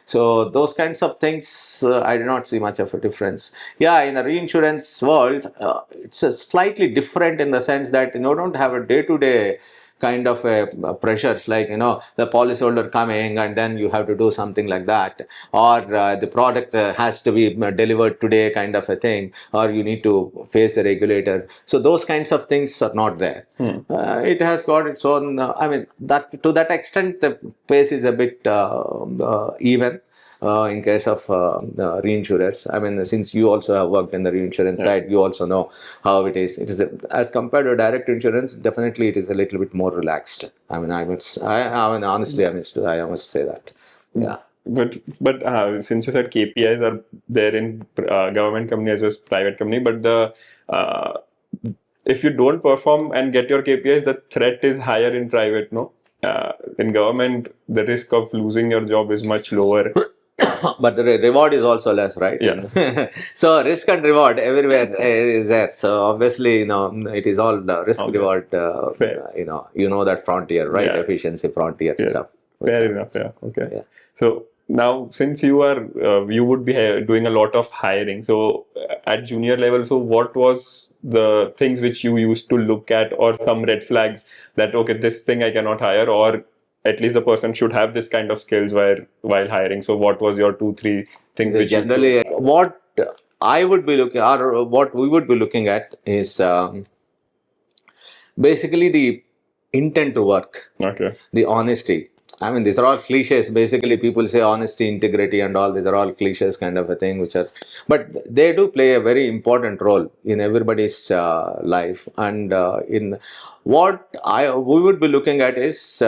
So those kinds of things, I do not see much of a difference. Yeah, in the reinsurance world, it's slightly different in the sense that don't have a day-to-day kind of pressures, like the policyholder coming and then you have to do something like that, or the product has to be delivered today, kind of a thing, or you need to face the regulator. So those kinds of things are not there. It has got its own. That to that extent, the pace is a bit even. In case of reinsurers, since you also have worked in the reinsurance side, you also know how it is. It is as compared to direct insurance, definitely it is a little bit more relaxed. Honestly, I must say that. Yeah. But since you said KPIs are there in government company as well as private company, but the if you don't perform and get your KPIs, the threat is higher in private. No, in government, the risk of losing your job is much lower. But the reward is also less, right? Yeah. So risk and reward everywhere is there. So obviously, it is all risk reward. You know that frontier, right? Yeah. Efficiency frontier stuff. Fair enough. Yeah. Okay. Yeah. So now, since you are, you would be doing a lot of hiring. So at junior level, so what was the things which you used to look at, or some red flags that, okay, this thing I cannot hire, or at least the person should have this kind of skills while hiring. So what was your 2-3 things which generally what I would be looking, or what we would be looking at, is basically the intent to work. Okay. The honesty. These are all cliches. Basically, people say honesty, integrity, and all. These are all cliches, kind of a thing, but they do play a very important role in everybody's life. And in what we would be looking at is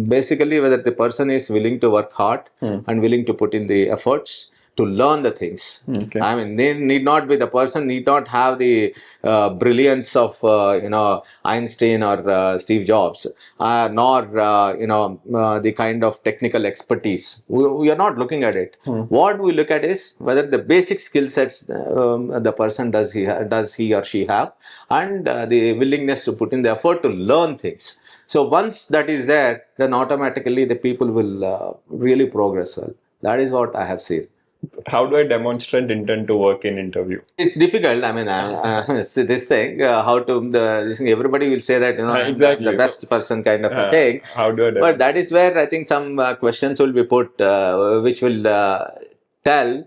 basically whether the person is willing to work hard and willing to put in the efforts to learn the things. Okay. They need not be, the person need not have the brilliance of Einstein or Steve Jobs, nor the kind of technical expertise. We are not looking at it. What we look at is whether the basic skill sets the person does he or she have, and the willingness to put in the effort to learn things. So once that is there, then automatically the people will really progress well. That is what I have seen. How do I demonstrate intent to work in interview? It's difficult. This thing, how to, everybody will say that, exactly. the best person, kind of a thing. How do I But that is where I think some questions will be put, which will tell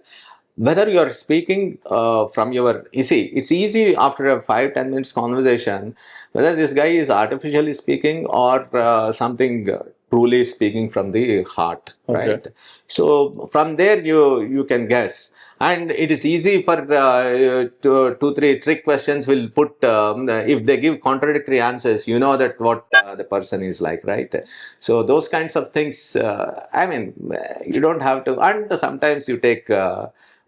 whether you are speaking from your, you see, it's easy after a 5-10 minutes conversation, whether this guy is artificially speaking or something truly speaking from the heart, right? Okay. So from there you can guess. And it is easy for 2-3 trick questions will put, if they give contradictory answers, you know that what the person is like, right? So those kinds of things, you don't have to, and sometimes you take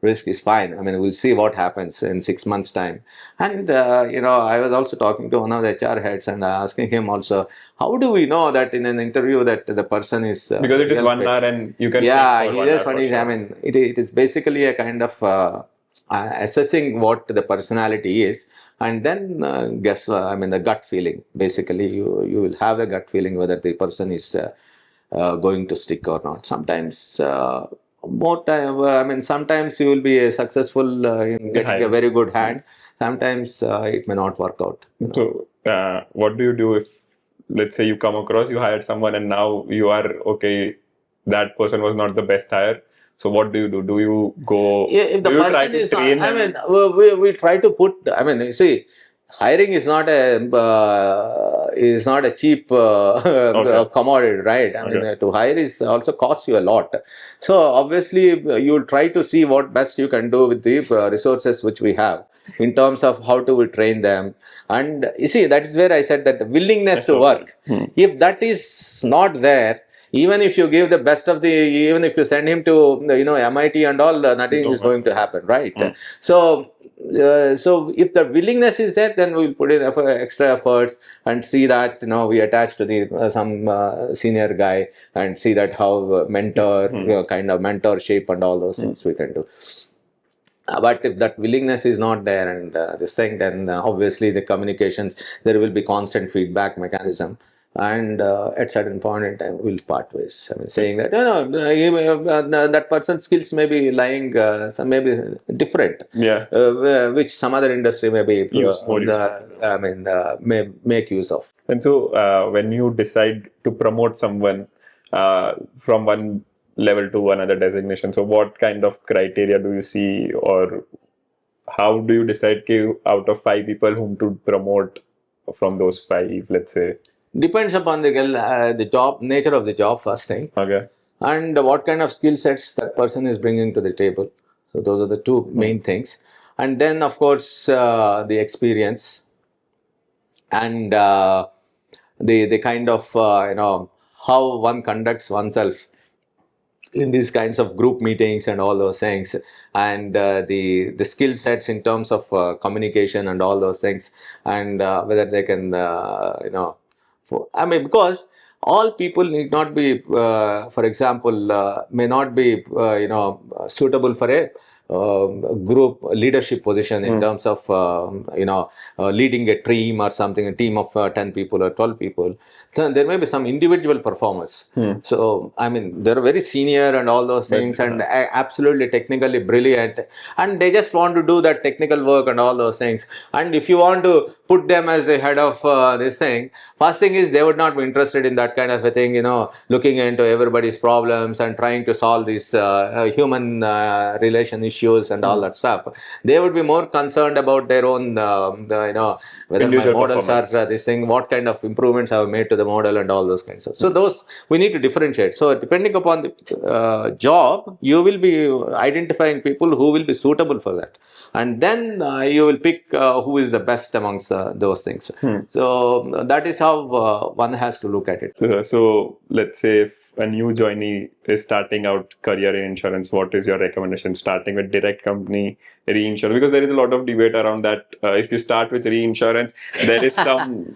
risk is fine. We'll see what happens in 6 months' time. And, I was also talking to one of the HR heads and asking him also, how do we know that in an interview that the person is... because it is 1 hour and you can... Yeah, he just funny. Sure. It is basically a kind of assessing what the personality is, and then guess, the gut feeling. Basically, you will have a gut feeling whether the person is going to stick or not. Sometimes... more time, sometimes you will be successful in getting a very good hand. Sometimes it may not work out. So, what do you do if, let's say, you come across, you hired someone, and now you are okay, that person was not the best hire. So what do you do? Do you go? Yeah, if the person try to is train not, we try to put. You see, hiring is not a cheap okay. Commodity, right? To hire is also costs you a lot. So obviously you will try to see what best you can do with the resources which we have, in terms of how to we train them. And you see, that is where I said that the willingness to work. If that is not there, even if you give the best of even if you send him to MIT and all, nothing is going to happen, right? So if the willingness is there, then we will put in extra efforts and see that we attach to the some senior guy and see that how mentor kind of mentorship and all those things we can do. But if that willingness is not there and this thing, then obviously the communications, there will be constant feedback mechanism. and at certain point in time we'll part ways. I mean, saying that that person's skills may be lying some maybe different, which some other industry may be may make use of. And so when you decide to promote someone from one level to another designation, so what kind of criteria do you see, or how do you decide out of 5 people whom to promote from those 5, let's say? Depends upon the job, nature of the job, first thing. Okay. And what kind of skill sets that person is bringing to the table. So those are the two main things. And then, of course, the experience and the kind of how one conducts oneself in these kinds of group meetings and all those things, and the skill sets in terms of communication and all those things, and whether they can because all people need not be for example may not be suitable for a group leadership position in terms of leading a team or something, a team of 10 people or 12 people. So there may be some individual performers. So I mean, they're very senior and all those things, and absolutely technically brilliant, and they just want to do that technical work and all those things. And if you want to put them as the head of this thing, first thing is they would not be interested in that kind of a thing, looking into everybody's problems and trying to solve these human relation issues and all that stuff. They would be more concerned about their own, whether my models are this thing, what kind of improvements I have made to the model and all those kinds of. So those we need to differentiate. So depending upon the job, you will be identifying people who will be suitable for that, and then you will pick who is the best amongst those things. So that is how one has to look at it. So let's say if a new joinee is starting out career in insurance, what is your recommendation? Starting with direct company, reinsurance? Because there is a lot of debate around that. If you start with reinsurance, there is some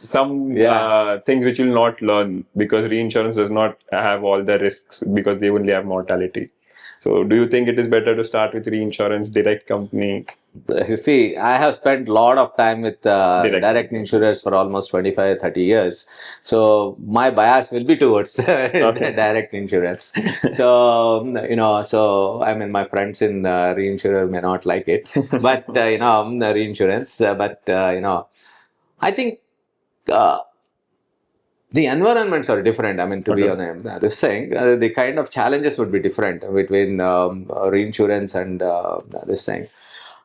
things which you will not learn, because reinsurance does not have all the risks, because they only have mortality. So do you think it is better to start with reinsurance, direct company? You see, I have spent a lot of time with direct insurers for almost 25, 30 years. So my bias will be towards direct insurance. So, so I mean, my friends in reinsurer may not like it, but, reinsurance, but, I think the environments are different. I mean, to be honest, this thing, the kind of challenges would be different between reinsurance and this thing.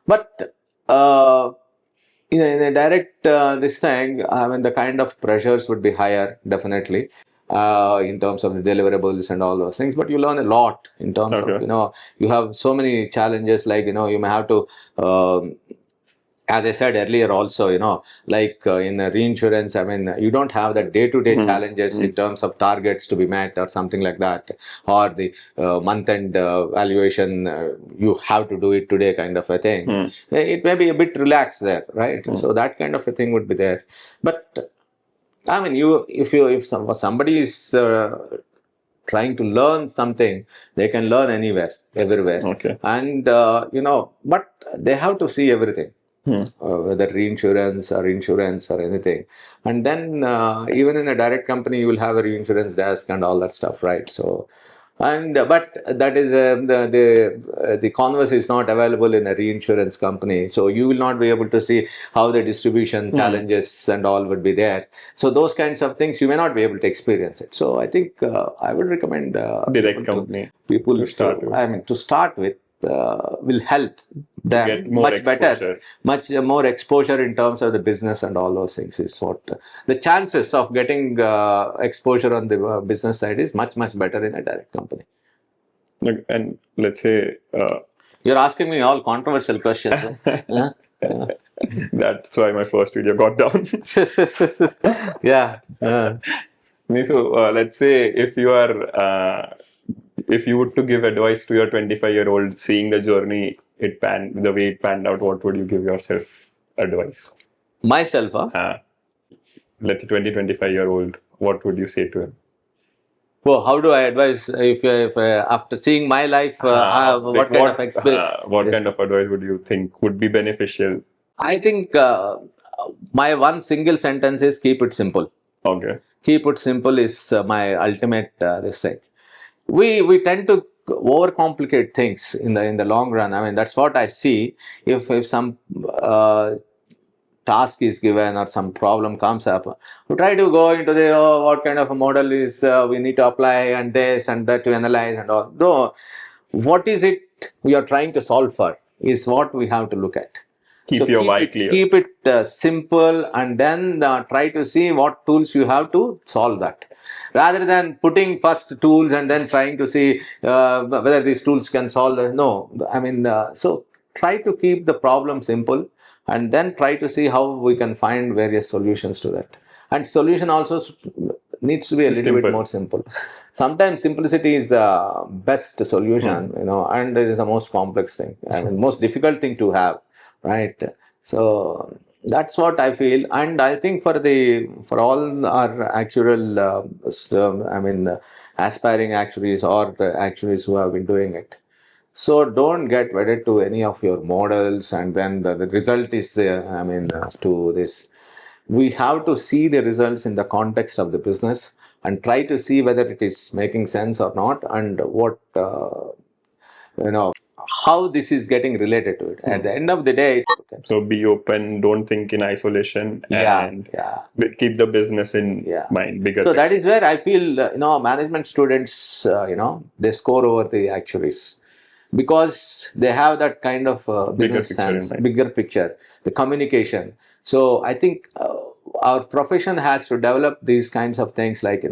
But in a direct this thing, I mean, the kind of pressures would be higher, definitely, in terms of the deliverables and all those things. But you learn a lot in terms of, you have so many challenges, like, you may have to as I said earlier also, like in reinsurance, I mean, you don't have the day-to-day challenges in terms of targets to be met or something like that, or the month-end valuation, you have to do it today kind of a thing. It may be a bit relaxed there, right? So that kind of a thing would be there. But I mean, if somebody is trying to learn something, they can learn anywhere, everywhere. And, but they have to see everything. Whether reinsurance or insurance or anything, and then even in a direct company you will have a reinsurance desk and all that stuff, right? So, and but that is the converse is not available in a reinsurance company, so you will not be able to see how the distribution challenges and all would be there. So those kinds of things you may not be able to experience it. So I think I would recommend direct company people to start with. I mean, to start with will help them much better, much more exposure in terms of the business and all those things is what the chances of getting exposure on the business side is much better in a direct company. And let's say you're asking me all controversial questions. That's why my first video got down. So let's say if you are if you were to give advice to your 25-year-old, seeing the journey, the way it panned out, what would you give yourself advice? Myself, let's say 25-year-old, what would you say to him? Well, how do I advise if after seeing my life, what kind of experience? What kind of advice would you think would be beneficial? I think my one single sentence is keep it simple. Okay. Keep it simple is my ultimate this thing. We tend to overcomplicate things in the long run. I mean, that's what I see. If some task is given or some problem comes up, we try to go into the what kind of a model is we need to apply, and this and that to analyze and all. Though, what is it we are trying to solve for is what we have to look at. Keep your why clear. Keep it simple, and then try to see what tools you have to solve that. Rather than putting first tools and then trying to see whether these tools can solve it. No, I mean, so try to keep the problem simple, and then try to see how we can find various solutions to that. And solution also needs to be a little bit more simple. Sometimes simplicity is the best solution, and it is the most complex thing. I mean, most difficult thing to have, right? So that's what I feel, and I think for all our actuarial, aspiring actuaries or the actuaries who have been doing it. So don't get wedded to any of your models, and then the result is, to this. We have to see the results in the context of the business and try to see whether it is making sense or not, and what how this is getting related to it. At the end of the day, so be open, don't think in isolation, and keep the business in mind, bigger. So that is where I feel management students they score over the actuaries, because they have that kind of business sense, bigger picture, the communication. So I think our profession has to develop these kinds of things, like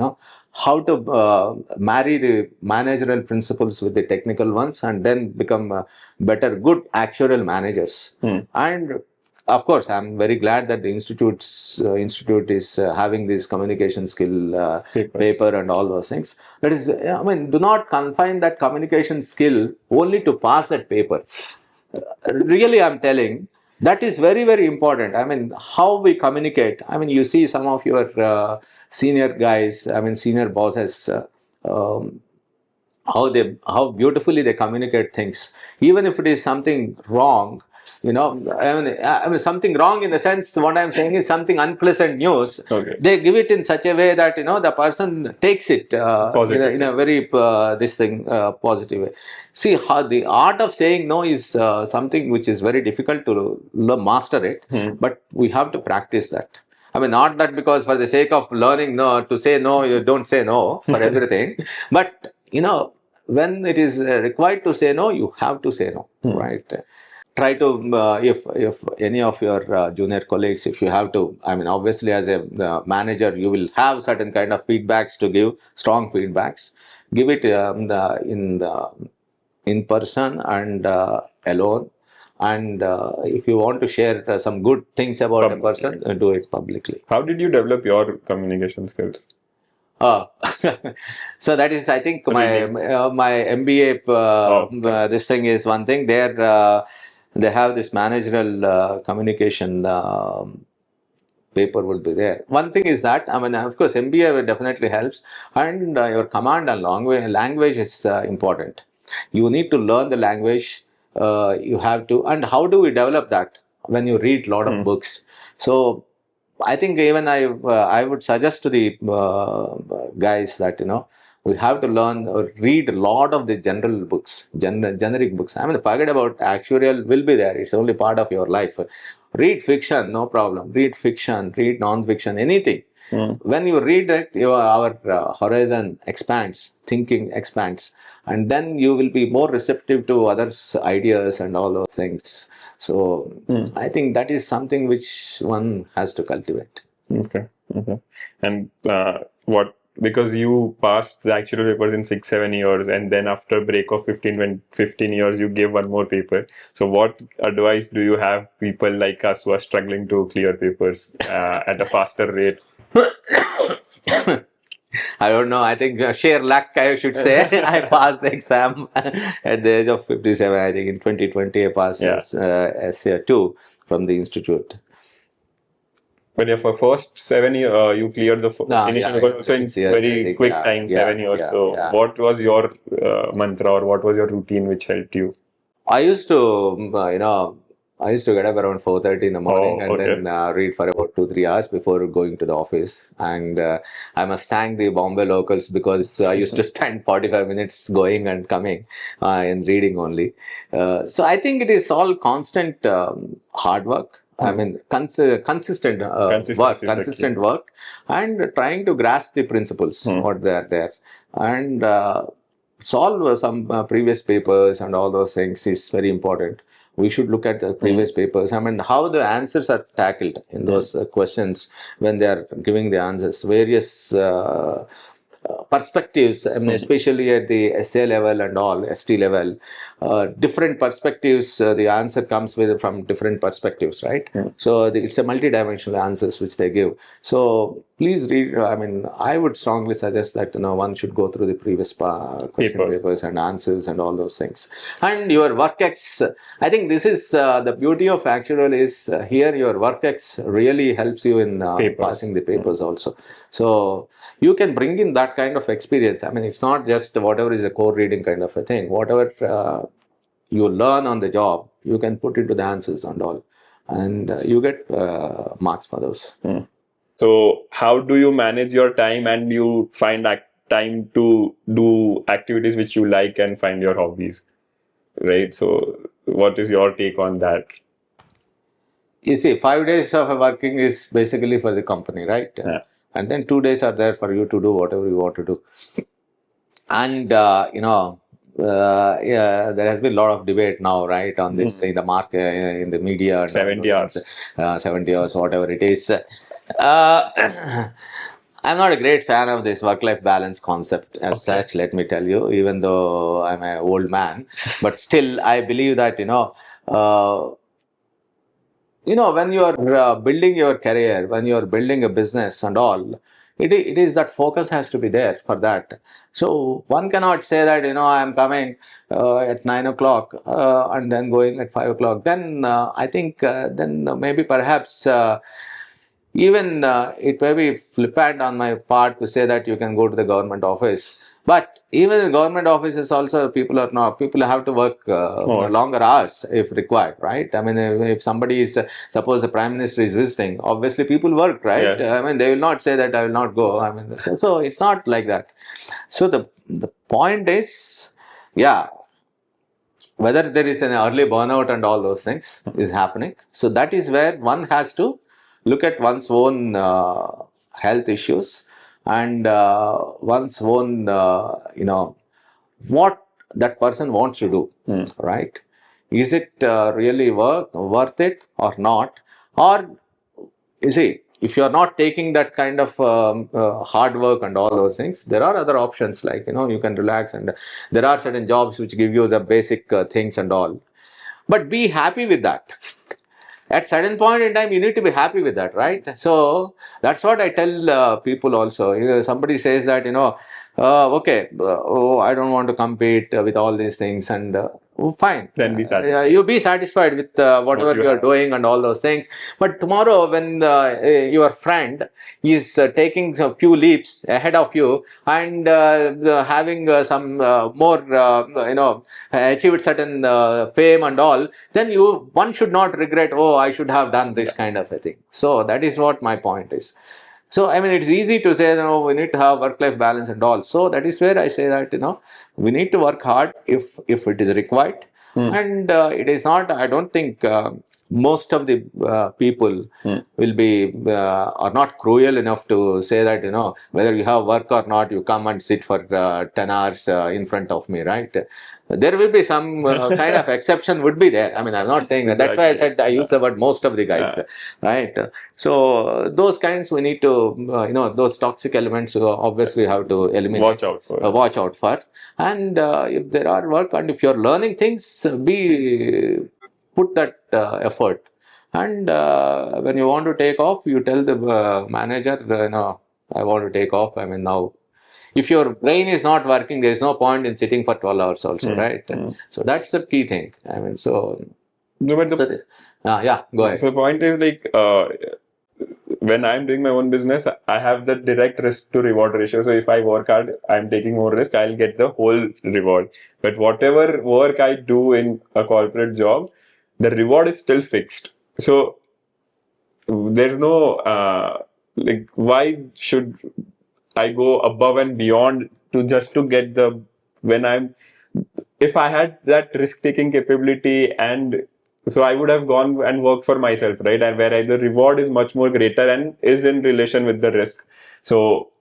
how to marry the managerial principles with the technical ones, and then become better, good actuarial managers. And of course, I'm very glad that the institute is having this communication skill paper and all those things. That is, I mean, do not confine that communication skill only to pass that paper. Really, I'm telling, that is very, very important. I mean, how we communicate. I mean, you see some of your senior guys, I mean, senior bosses, how beautifully they communicate things, even if it is something wrong. I mean, something wrong in the sense, what I'm saying is something unpleasant news. Okay. They give it in such a way that the person takes it in a very positive way. See, how the art of saying no is something which is very difficult to master it, but we have to practice that. I mean, not that because for the sake of learning to say no, you don't say no for everything, but when it is required to say no, you have to say no, right? Try to, if any of your junior colleagues, if you have to, I mean, obviously as a manager, you will have certain kind of feedbacks to give, strong feedbacks. Give it in person and alone. And if you want to share some good things about a person, do it publicly. How did you develop your communication skills? So that is, I think, my MBA. This thing is one thing. There, they have this managerial communication paper will be there. One thing is that, I mean, of course, MBA definitely helps, and your command and language is important. You need to learn the language. You have to, and how do we develop that? When you read a lot of books. So I think even I would suggest to the guys that we have to learn or read a lot of the general books, generic books. I mean, forget about actuarial will be there. It's only part of your life. Read fiction, no problem. Read fiction, read non-fiction, anything. When you read it, our horizon expands, thinking expands, and then you will be more receptive to others' ideas and all those things. So I think that is something which one has to cultivate. Okay. And because you passed the actual papers in 6-7 years, and then after a break of 15 years, you gave one more paper. So what advice do you have people like us who are struggling to clear papers at a faster rate? I don't know. I think sheer luck, I should say. I passed the exam at the age of 57. I think in 2020, I passed SCA2 from the institute. But yeah, for first 7 years, you cleared the initial paper also in very quick time, 7 years. So what was your mantra, or what was your routine which helped you? I used to, I used to get up around 4:30 in the morning and okay. then read for about 2-3 hours before going to the office. And I must thank the Bombay locals because I used to spend 45 minutes going and coming and reading only. So I think it is all constant hard work. I mean, consistent work, Consistency is the key. consistent work, and trying to grasp the principles what they are there, and solve some previous papers and all those things is very important. We should look at the previous papers. I mean, how the answers are tackled in those questions when they are giving the answers. Various perspectives, I mean, especially at the SA level and all, ST level, different perspectives, the answer comes with from different perspectives, right? So it's a multi-dimensional answers which they give. So please read, I mean, I would strongly suggest that, one should go through the previous question papers and answers and all those things. And your work ex, I think this is the beauty of actuarial is here your work ex really helps you in passing the papers also. So you can bring in that kind of experience. I mean, it's not just whatever is a core reading kind of a thing. Whatever you learn on the job, you can put into the answers and all, and you get marks for those. So how do you manage your time and you find time to do activities which you like and find your hobbies, right? So what is your take on that? You see, 5 days of working is basically for the company, right? Yeah. And then 2 days are there for you to do whatever you want to do. And yeah, there has been a lot of debate now, right, on this in the market, in the media. And 70 hours. 70 hours, whatever it is. I'm not a great fan of this work-life balance concept as such, let me tell you, even though I'm an old man. But still, I believe that, when you are building your career, when you are building a business and all, it is that focus has to be there for that. So one cannot say that, I am coming at 9 o'clock and then going at 5 o'clock. Then I think then maybe perhaps even it may be flippant on my part to say that you can go to the government office. But even in government offices also people have to work longer hours if required, right? I mean, if somebody is, suppose the Prime Minister is visiting, obviously people work, right? Yeah. I mean, they will not say that I will not go. I mean, so it's not like that. So the point is, yeah, whether there is an early burnout and all those things is happening. So that is where one has to look at one's own health issues and one's own, what that person wants to do, right? Is it really worth it or not? Or, you see, if you are not taking that kind of hard work and all those things, there are other options like, you can relax, and there are certain jobs which give you the basic things and all. But be happy with that. At certain point in time, you need to be happy with that, right? So that's what I tell people also. Somebody says that, okay, I don't want to compete with all these things, and fine. Then be satisfied. You be satisfied with whatever you are doing and all those things. But tomorrow, when your friend is taking a few leaps ahead of you and having some more, achieved certain fame and all, then one should not regret, oh, I should have done this kind of a thing. So that is what my point is. So, I mean, it's easy to say, we need to have work-life balance and all. So that is where I say that, we need to work hard if it is required. And it is not, I don't think most of the people will be, are not cruel enough to say that, whether you have work or not, you come and sit for 10 hours in front of me, right? There will be some kind of exception would be there. I mean, I'm not saying that. That's why I said I use the word most of the guys, right? So those kinds we need to, those toxic elements obviously have to eliminate. Watch out for. And if there are work and if you're learning things, put that effort. And when you want to take off, you tell the manager, I want to take off. I mean, now, if your brain is not working, there is no point in sitting for 12 hours also, right? So that's the key thing. I mean, so... No, but yeah, go ahead. So the point is like, when I'm doing my own business, I have the direct risk to reward ratio. So if I work hard, I'm taking more risk, I'll get the whole reward. But whatever work I do in a corporate job, the reward is still fixed. So there's no like, why should I go above and beyond to just to get the, when I'm, if I had that risk taking capability, and so I would have gone and worked for myself, right? And where the reward is much more greater and is in relation with the risk. So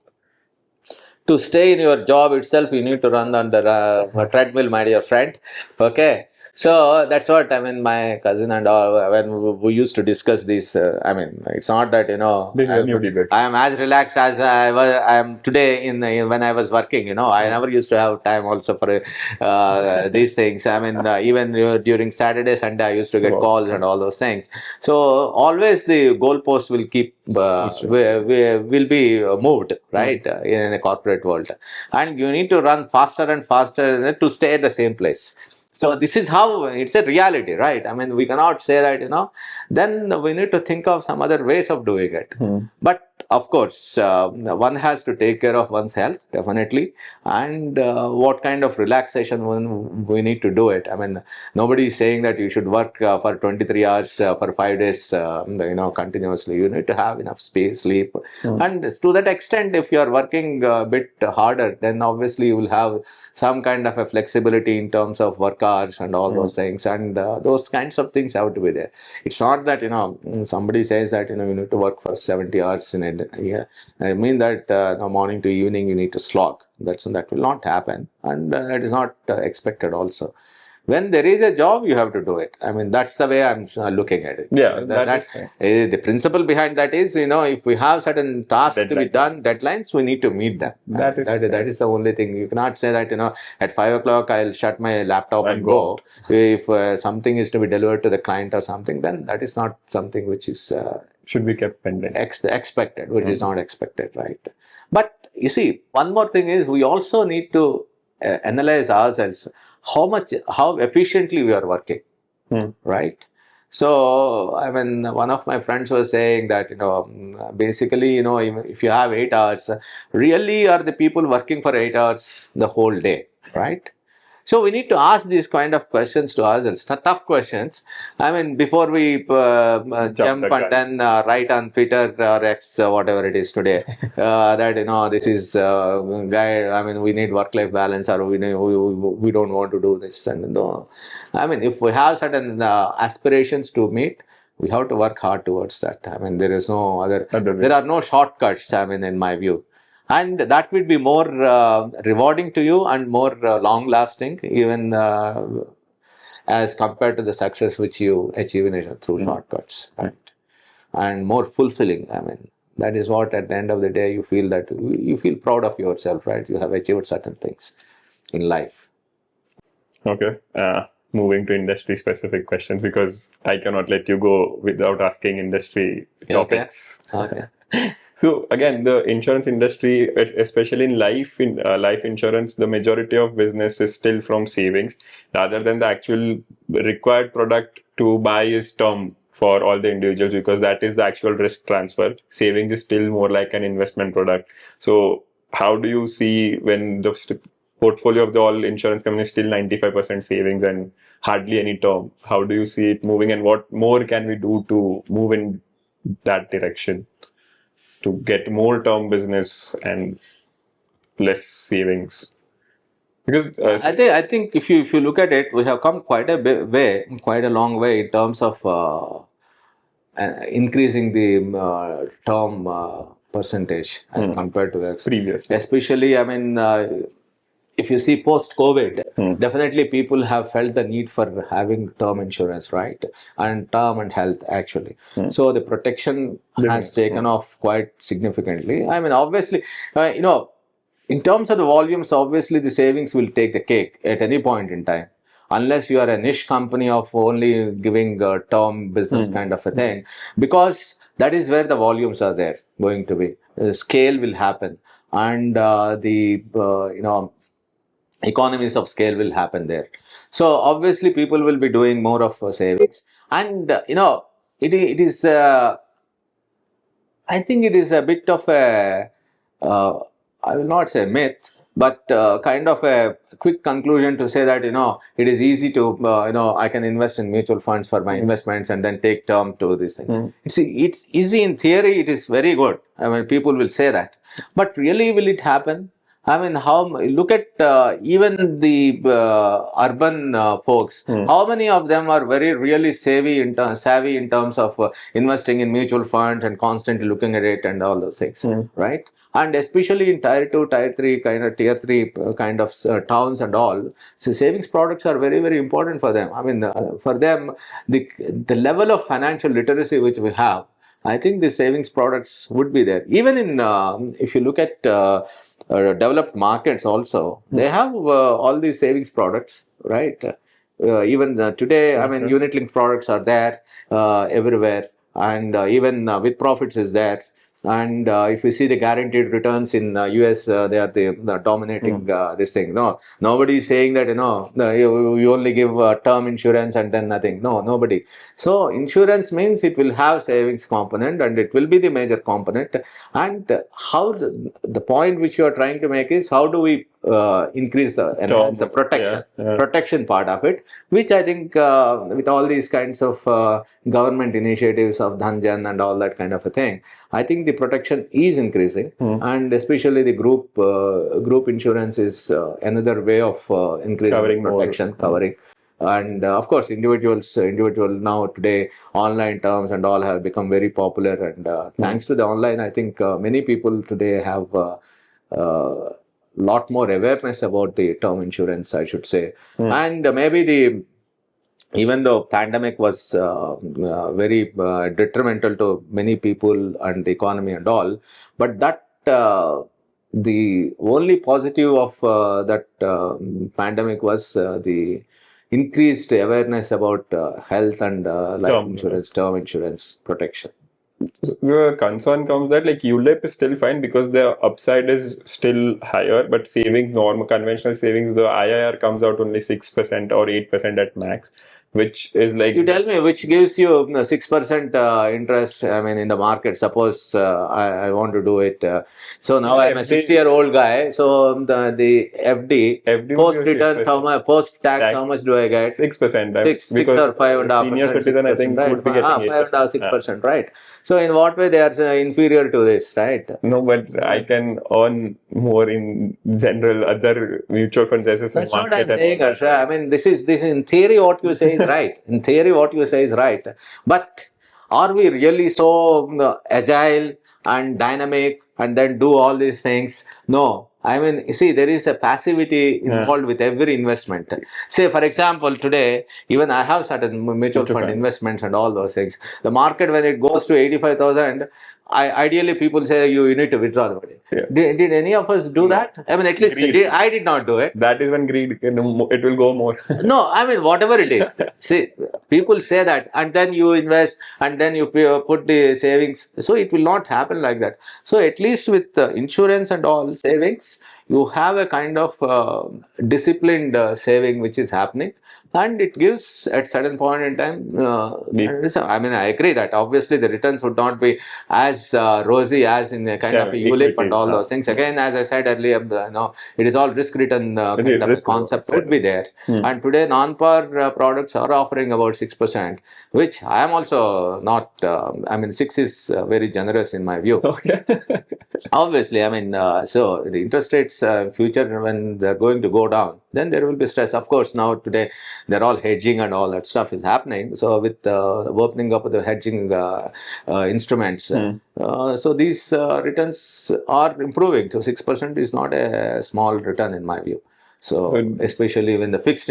to stay in your job itself, you need to run on the treadmill, my dear friend. Okay. So that's what I mean. My cousin and all, when we used to discuss this, I mean, it's not that this is a new debate. I am as relaxed as I am today when I was working. I never used to have time also for these things. I mean, even during Saturday, Sunday, I used to get calls and all those things. So always the goalpost will keep will be moved, right, in a corporate world, and you need to run faster and faster to stay at the same place. So this is how it's a reality, right? I mean, we cannot say that, then we need to think of some other ways of doing it. But of course, one has to take care of one's health, definitely, and what kind of relaxation we need to do it. I mean, nobody is saying that you should work for 23 hours for 5 days, continuously. You need to have enough space, sleep, and to that extent, if you are working a bit harder, then obviously you will have some kind of a flexibility in terms of work hours and all those things, and those kinds of things have to be there. It's not that somebody says that you need to work for 70 hours in a year. I mean that morning to evening you need to slog. That will not happen, and that is not expected also. When there is a job, you have to do it. I mean, that's the way I'm looking at it. Yeah, that's the principle behind that is, if we have certain tasks to be done, deadlines, we need to meet them. That is the only thing. You cannot say that, at 5 o'clock, I'll shut my laptop and go. If something is to be delivered to the client or something, then that is not something which is should be kept pending. Expected, which is not expected, right? But you see, one more thing is we also need to analyze ourselves how efficiently we are working, right? So, I mean, one of my friends was saying that, basically, even if you have 8 hours, really are the people working for 8 hours the whole day, right? So we need to ask these kind of questions to ourselves, tough questions. I mean, before we jump and then write on Twitter or X, whatever it is today, that this is guy. I mean, we need work-life balance, or we don't want to do this. And no, I mean, if we have certain aspirations to meet, we have to work hard towards that. I mean, there is no other. There are no shortcuts. I mean, in my view. And that will be more rewarding to you and more long lasting, even as compared to the success which you achieve through shortcuts, right? And more fulfilling. I mean, that is what at the end of the day you feel that you feel proud of yourself, right? You have achieved certain things in life. Okay. Moving to industry specific questions, because I cannot let you go without asking industry topics. Okay. So again, the insurance industry, especially in life insurance, the majority of business is still from savings, rather than the actual required product to buy is term for all the individuals, because that is the actual risk transfer. Savings is still more like an investment product. So how do you see when the portfolio of the all insurance companies still 95% savings and hardly any term? How do you see it moving, and what more can we do to move in that direction, to get more term business and less savings? Because I think if you look at it, we have come quite a long way in terms of increasing the term percentage as compared to the previous. Especially, I mean, if you see post-COVID, definitely people have felt the need for having term insurance, right? And term and health, actually. So the protection has taken off quite significantly. I mean, obviously, in terms of the volumes, obviously the savings will take the cake at any point in time. Unless you are a niche company of only giving term business kind of a thing, because that is where the volumes are there going to be. Scale will happen, and economies of scale will happen there. So obviously people will be doing more of savings, and it is. I think it is a bit of a. I will not say myth, But kind of a quick conclusion to say that it is easy to I can invest in mutual funds for my investments and then take term to this thing. It's easy in theory. It is very good. I mean, people will say that, but really, will it happen? I mean, how look at even the urban folks. How many of them are very really savvy in terms of investing in mutual funds and constantly looking at it and all those things, right? And especially in tier 2, tier 3 kind of tier 3 kind of towns and all, so savings products are very, very important for them. I mean, for them, the level of financial literacy which we have, I think the savings products would be there. Even in if you look at developed markets also, they have all these savings products, right? Even today, I mean, unit linked products are there everywhere, and even with profits is there. And if you see the guaranteed returns in US, they are the dominating this thing. No, nobody is saying that you only give term insurance and then nothing. No, nobody. So insurance means it will have savings component and it will be the major component. And how the point which you are trying to make is how do we increase enhance the protection part of it, which I think with all these kinds of government initiatives of Dhanjan and all that kind of a thing, I think the protection is increasing, and especially the group insurance is another way of increasing protection, covering. And of course, individual now today, online terms and all have become very popular. And thanks to the online, I think many people today have lot more awareness about the term insurance, I should say. And maybe even though pandemic was very detrimental to many people and the economy and all, but that the only positive of that pandemic was the increased awareness about health and term insurance protection. The concern comes that like ULIP is still fine because the upside is still higher, but savings, normal conventional savings, the IIR comes out only 6% or 8% at max, which is like... You tell me which gives you 6% interest, I mean, in the market. Suppose I want to do it. So now I'm a 60-year-old guy. So the FD post returns, post tax, how much do I get? 6%. 6 or 5.5%. Senior citizen, I think, would be getting 5.5%, 6%, right? So in what way they are inferior to this, right? No, but I can earn more in general other mutual funds. That's what I'm saying, Harsha. I mean, this is in theory what you say is right. In theory, what you say is right. But are we really so agile and dynamic and then do all these things? No. I mean, you see, there is a passivity involved with every investment. Say, for example, today, even I have certain mutual fund investments and all those things. The market, when it goes to 85,000, ideally people say you need to withdraw the money. Did any of us do that? I mean, at least I did not do it. That is when greed, it will go more. No, I mean, whatever it is. See, people say that, and then you invest, and then you put the savings. So it will not happen like that. So at least with insurance and all savings, you have a kind of disciplined saving which is happening. And it gives at certain point in time. I mean, I agree that obviously the returns would not be as rosy as in a kind of a ULIP and all those things. Again, as I said earlier, it is all risk return kind of concept would be there. And today, non-par products are offering about 6%, which I am also not. I mean, 6 is very generous in my view. Okay. Obviously, I mean, so the interest rates future when they're going to go down, then there will be stress. Of course, now today they're all hedging and all that stuff is happening. So with the opening up of the hedging instruments, so these returns are improving. So 6% is not a small return in my view. So especially when the fixed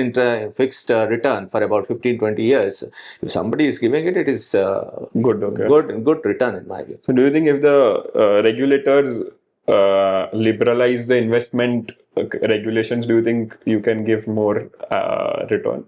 return for about 15-20 years, if somebody is giving it, it is good return in my view. So do you think if the regulators liberalize the investment regulations, do you think you can give more return?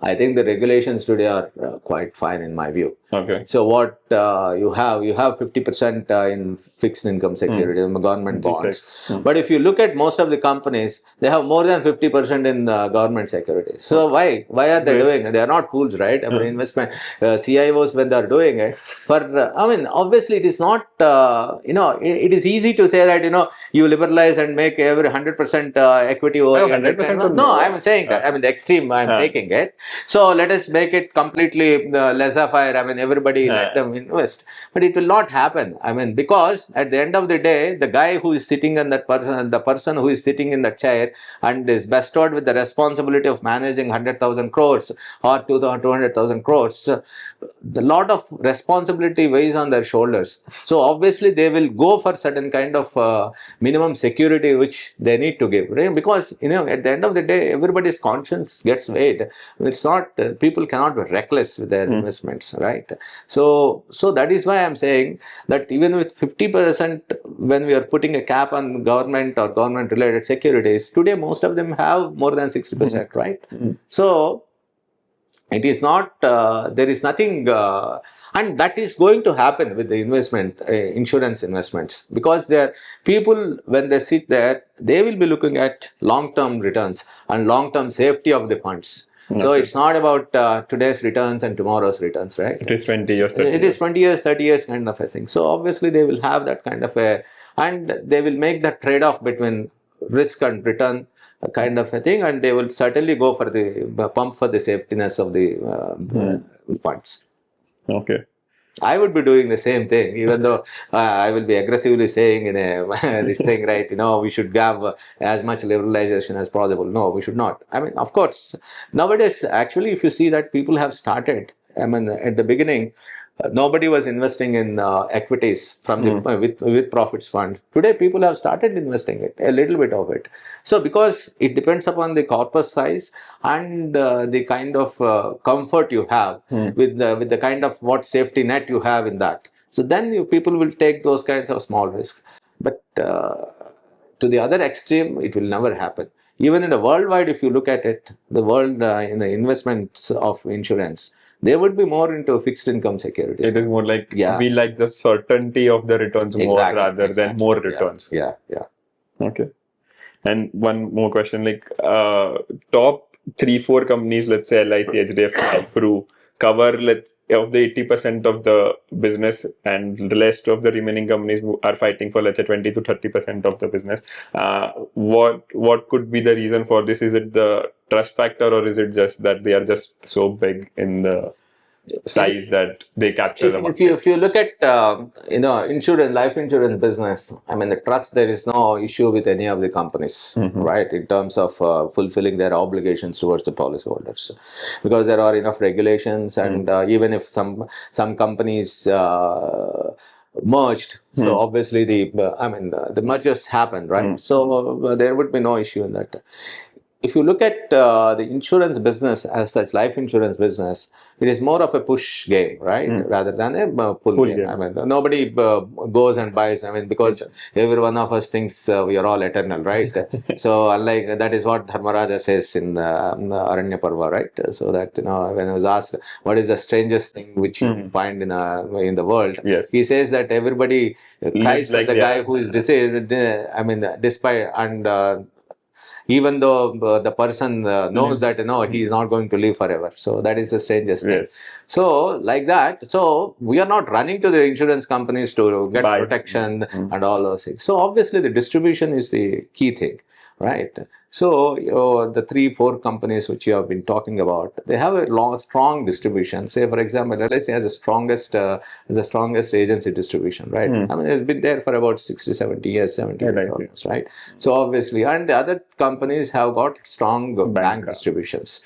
I think the regulations today are quite fine in my view. Okay. So what you have 50% in fixed income security, government bonds. 56. But if you look at most of the companies, they have more than 50% in government securities. So why are they doing it? They are not fools, right? I mean, investment CIOs, when they are doing it, I mean, obviously it is not. It is easy to say that you liberalize and make every 100% equity over 100% No, I'm saying that. I mean, the extreme. I'm taking it. So let us make it completely laissez-faire. I mean, everybody let them invest, but it will not happen. I mean, because at the end of the day, the guy who is sitting in that person, the person who is sitting in that chair and is bestowed with the responsibility of managing 100,000 crores or 200,000 crores, the lot of responsibility weighs on their shoulders. So obviously they will go for certain kind of minimum security which they need to give, right? Because at the end of the day, everybody's conscience gets weighed. It's not people cannot be reckless with their investments, right? So that is why I'm saying that even with 50%, when we are putting a cap on government or government related securities, today most of them have more than 60%, right? So it is not, there is nothing, and that is going to happen with the insurance investments, because there people, when they sit there, they will be looking at long-term returns and long-term safety of the funds. So it's not about today's returns and tomorrow's returns, right? It is 20 years, 30 It is 20 years, 30 years kind of a thing. So obviously they will have that kind of and they will make that trade-off between risk and return kind of a thing, and they will certainly go for the pump for the safetiness of the funds. Okay. I would be doing the same thing, even though I will be aggressively saying in this thing, right? We should have as much liberalization as possible. No, we should not. I mean, of course, nowadays, actually, if you see that people have started, I mean, at the beginning, nobody was investing in equities from the with profits fund. Today, people have started investing it, a little bit of it. So, because it depends upon the corpus size and the kind of comfort you have with the kind of what safety net you have in that. So then people will take those kinds of small risks. But to the other extreme, it will never happen. Even in the worldwide, if you look at it, the world in the investments of insurance, they would be more into fixed income security. It is more like we like the certainty of the returns more rather than more returns. Yeah. Okay. And one more question, like top 3-4 companies, let's say LIC, HDFC, Pru, cover of the 80% of the business, and the rest of the remaining companies are fighting for, let's say, 20 to 30% of the business. What could be the reason for this? Is it the trust factor, or is it just that they are just so big in the size that they capture the market? If you look at life insurance business, I mean, the trust, there is no issue with any of the companies, right, in terms of fulfilling their obligations towards the policyholders, because there are enough regulations, and even if some companies merged, so obviously the mergers happened, right? So there would be no issue in that. If you look at the insurance business as such, life insurance business, it is more of a push game, right? Rather than a pull game. I mean, nobody goes and buys. I mean, because every one of us thinks we are all eternal, right? So, unlike that is what Dharmaraja says in Aranya Parva, right? So that when I was asked what is the strangest thing which you find in the world, he says that everybody cries for the guy who is deceased. I mean, despite and. Even though the person knows that he is not going to live forever. So that is the strangest thing. So like that, so we are not running to the insurance companies to get protection and all those things. So obviously the distribution is the key thing, right? So the 3-4 companies which you have been talking about, they have a strong distribution. Say for example, LIC has the strongest agency distribution, right? I mean, it's been there for about 60, 70 years, 70 years almost, right? So obviously, and the other companies have got strong bank distributions.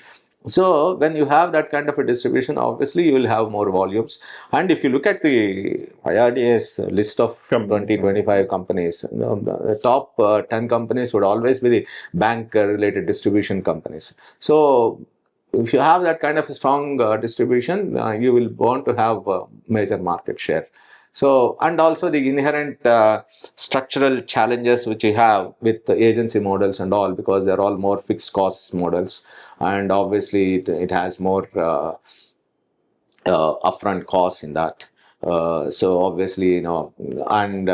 So when you have that kind of a distribution, obviously you will have more volumes. And if you look at the IRDA's list of 20-25 companies, the top 10 companies would always be the bank-related distribution companies. So if you have that kind of a strong distribution, you will want to have a major market share. So, and also the inherent structural challenges which you have with the agency models and all, because they're all more fixed cost models, and obviously it has more upfront costs in that. So obviously, and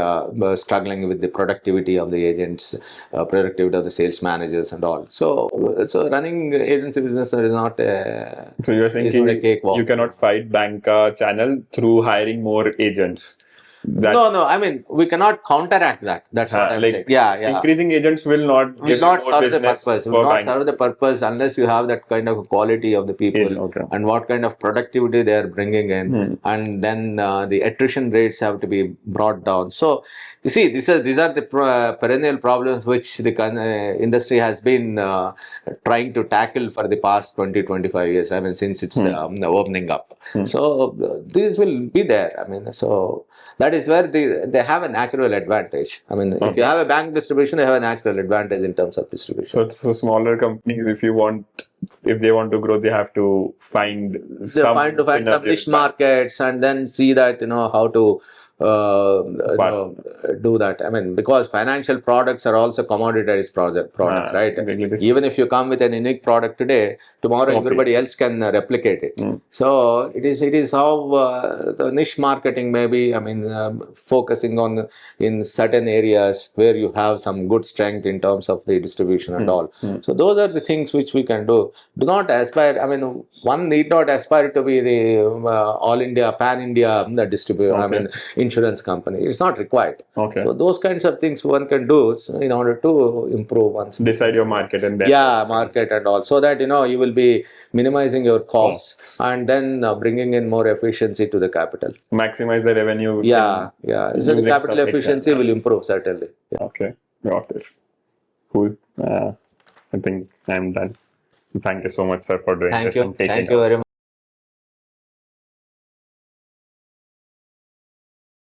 struggling with the productivity of the agents, productivity of the sales managers and all. So running agency business is not a, So you're is thinking not a cakewalk. you cannot fight banca channel through hiring more agents. That, No. I mean, we cannot counteract that. That's what I'm saying. Yeah. Increasing agents will not Will give not you more serve the business purpose. Will for not bank. serve the purpose unless you have that kind of quality of the people Okay. and what kind of productivity they are bringing in, and then the attrition rates have to be brought down. So you see, these are the perennial problems which the industry has been trying to tackle for the past 20-25 years. I mean, since it's opening up. So these will be there. I mean, so that is where they have a natural advantage. I mean, if you have a bank distribution, they have a natural advantage in terms of distribution. So smaller companies, if they want to grow, they have to find some niche markets and then see that how to do that. I mean, because financial products are also commoditized products, right? Even if you come with an unique product today, tomorrow everybody else can replicate it. So it is how the niche marketing maybe. I mean, focusing on in certain areas where you have some good strength in terms of the distribution and all. So those are the things which we can do. Do not aspire. I mean, one need not aspire to be the all India, pan India distributor. I mean, insurance company. It's not required. So those kinds of things one can do in order to improve one's decide your market and then market and all, so that you will be minimizing your costs and then bringing in more efficiency to the capital. Maximize the revenue. So the capital efficiency will improve certainly. Okay, got it. Cool. I think I'm done. Thank you so much, sir, for doing this. Thank you very much.